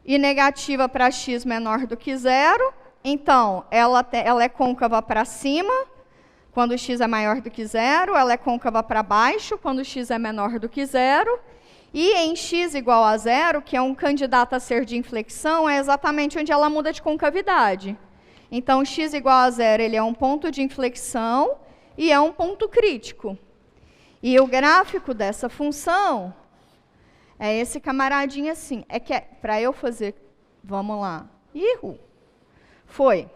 E negativa para x menor do que 0. Então, ela é côncava para cima, quando x é maior do que 0. Ela é côncava para baixo, quando x é menor do que 0. E em x igual a 0, que é um candidato a ser de inflexão, é exatamente onde ela muda de concavidade. Então, x igual a 0, ele é um ponto de inflexão e é um ponto crítico. E o gráfico dessa função é esse camaradinho assim. É que para eu fazer, vamos lá. Foi.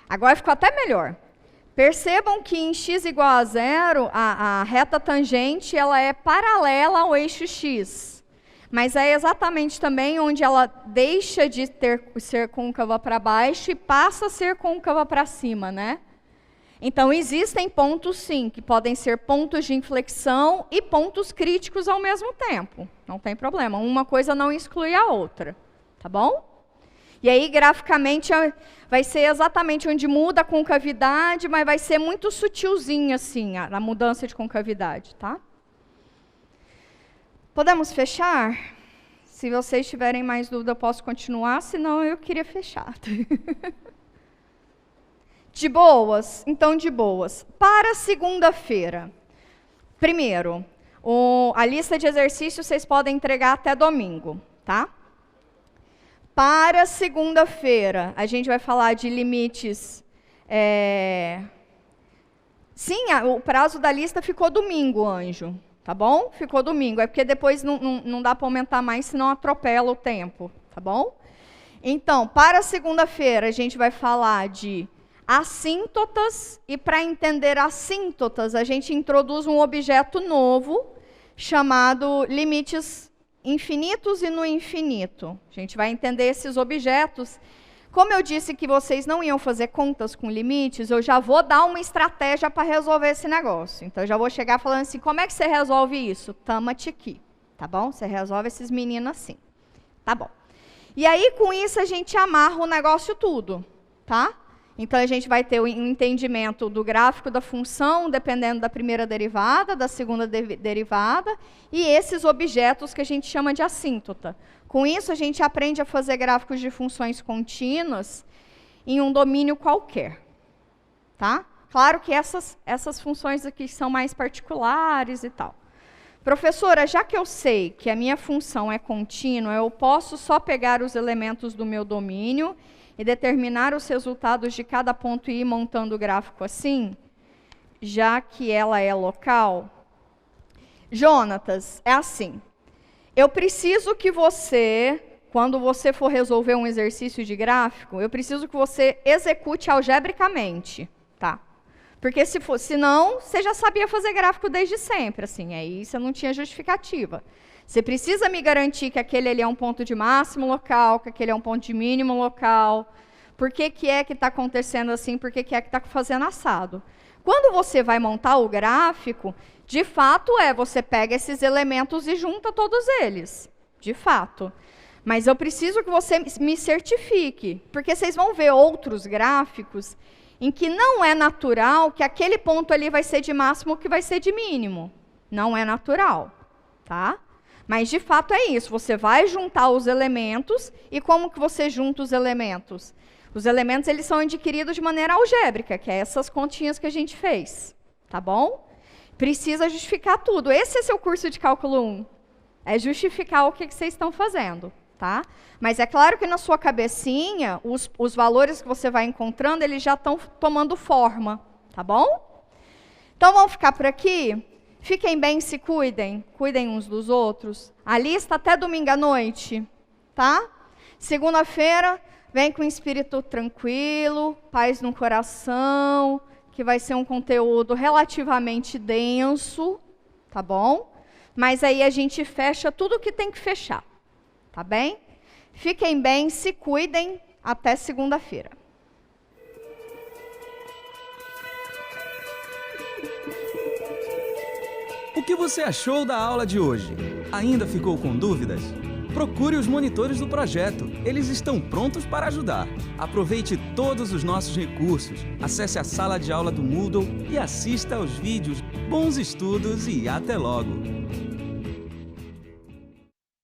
Agora ficou até melhor. Percebam que em x igual a 0, a reta tangente ela é paralela ao eixo x. Mas é exatamente também onde ela deixa de ser côncava para baixo e passa a ser côncava para cima, né? Então, existem pontos, sim, que podem ser pontos de inflexão e pontos críticos ao mesmo tempo. Não tem problema. Uma coisa não exclui a outra. Tá bom? E aí, graficamente, vai ser exatamente onde muda a concavidade, mas vai ser muito sutilzinho, assim, a mudança de concavidade, tá? Podemos fechar? Se vocês tiverem mais dúvida, eu posso continuar, senão eu queria fechar. De boas? Então, de boas. Para segunda-feira, primeiro, a lista de exercícios vocês podem entregar até domingo, tá? Para segunda-feira, a gente vai falar de limites. Sim, o prazo da lista ficou domingo, Anjo. Tá bom? Ficou domingo. É porque depois não dá para aumentar mais, senão atropela o tempo. Tá bom? Então, para segunda-feira, a gente vai falar de assíntotas, e para entender assíntotas, a gente introduz um objeto novo, chamado limites infinitos e no infinito. A gente vai entender esses objetos. Como eu disse que vocês não iam fazer contas com limites, eu já vou dar uma estratégia para resolver esse negócio. Então, eu já vou chegar falando assim, como é que você resolve isso? Tama-te aqui, tá bom? Você resolve esses meninos assim, tá bom. E aí, com isso, a gente amarra o negócio tudo, tá? Então, a gente vai ter o entendimento do gráfico da função, dependendo da primeira derivada, da segunda derivada, e esses objetos que a gente chama de assíntota. Com isso, a gente aprende a fazer gráficos de funções contínuas em um domínio qualquer. Tá? Claro que essas funções aqui são mais particulares e tal. Professora, já que eu sei que a minha função é contínua, eu posso só pegar os elementos do meu domínio e determinar os resultados de cada ponto e ir montando o gráfico assim, já que ela é local? Jonatas, é assim. Eu preciso que você, quando você for resolver um exercício de gráfico, eu preciso que você execute algebricamente, tá? Porque senão, você já sabia fazer gráfico desde sempre, assim, aí você não tinha justificativa. Você precisa me garantir que aquele ali é um ponto de máximo local, que aquele é um ponto de mínimo local. Por que é que está acontecendo assim? Por que é que está fazendo assado? Quando você vai montar o gráfico, de fato você pega esses elementos e junta todos eles. De fato. Mas eu preciso que você me certifique, porque vocês vão ver outros gráficos em que não é natural que aquele ponto ali vai ser de máximo que vai ser de mínimo. Não é natural, tá? Mas, de fato, é isso. Você vai juntar os elementos, e como que você junta os elementos? Os elementos, eles são adquiridos de maneira algébrica, que é essas continhas que a gente fez, tá bom? Precisa justificar tudo. Esse é seu curso de cálculo 1. É justificar o que vocês estão fazendo, tá? Mas é claro que na sua cabecinha, os valores que você vai encontrando, eles já estão tomando forma, tá bom? Então, vamos ficar por aqui? Fiquem bem, se cuidem. Cuidem uns dos outros. A lista até domingo à noite, tá? Segunda-feira, vem com espírito tranquilo, paz no coração, que vai ser um conteúdo relativamente denso, tá bom? Mas aí a gente fecha tudo o que tem que fechar, tá bem? Fiquem bem, se cuidem, até segunda-feira. O que você achou da aula de hoje? Ainda ficou com dúvidas? Procure os monitores do projeto. Eles estão prontos para ajudar. Aproveite todos os nossos recursos. Acesse a sala de aula do Moodle e assista aos vídeos. Bons estudos e até logo!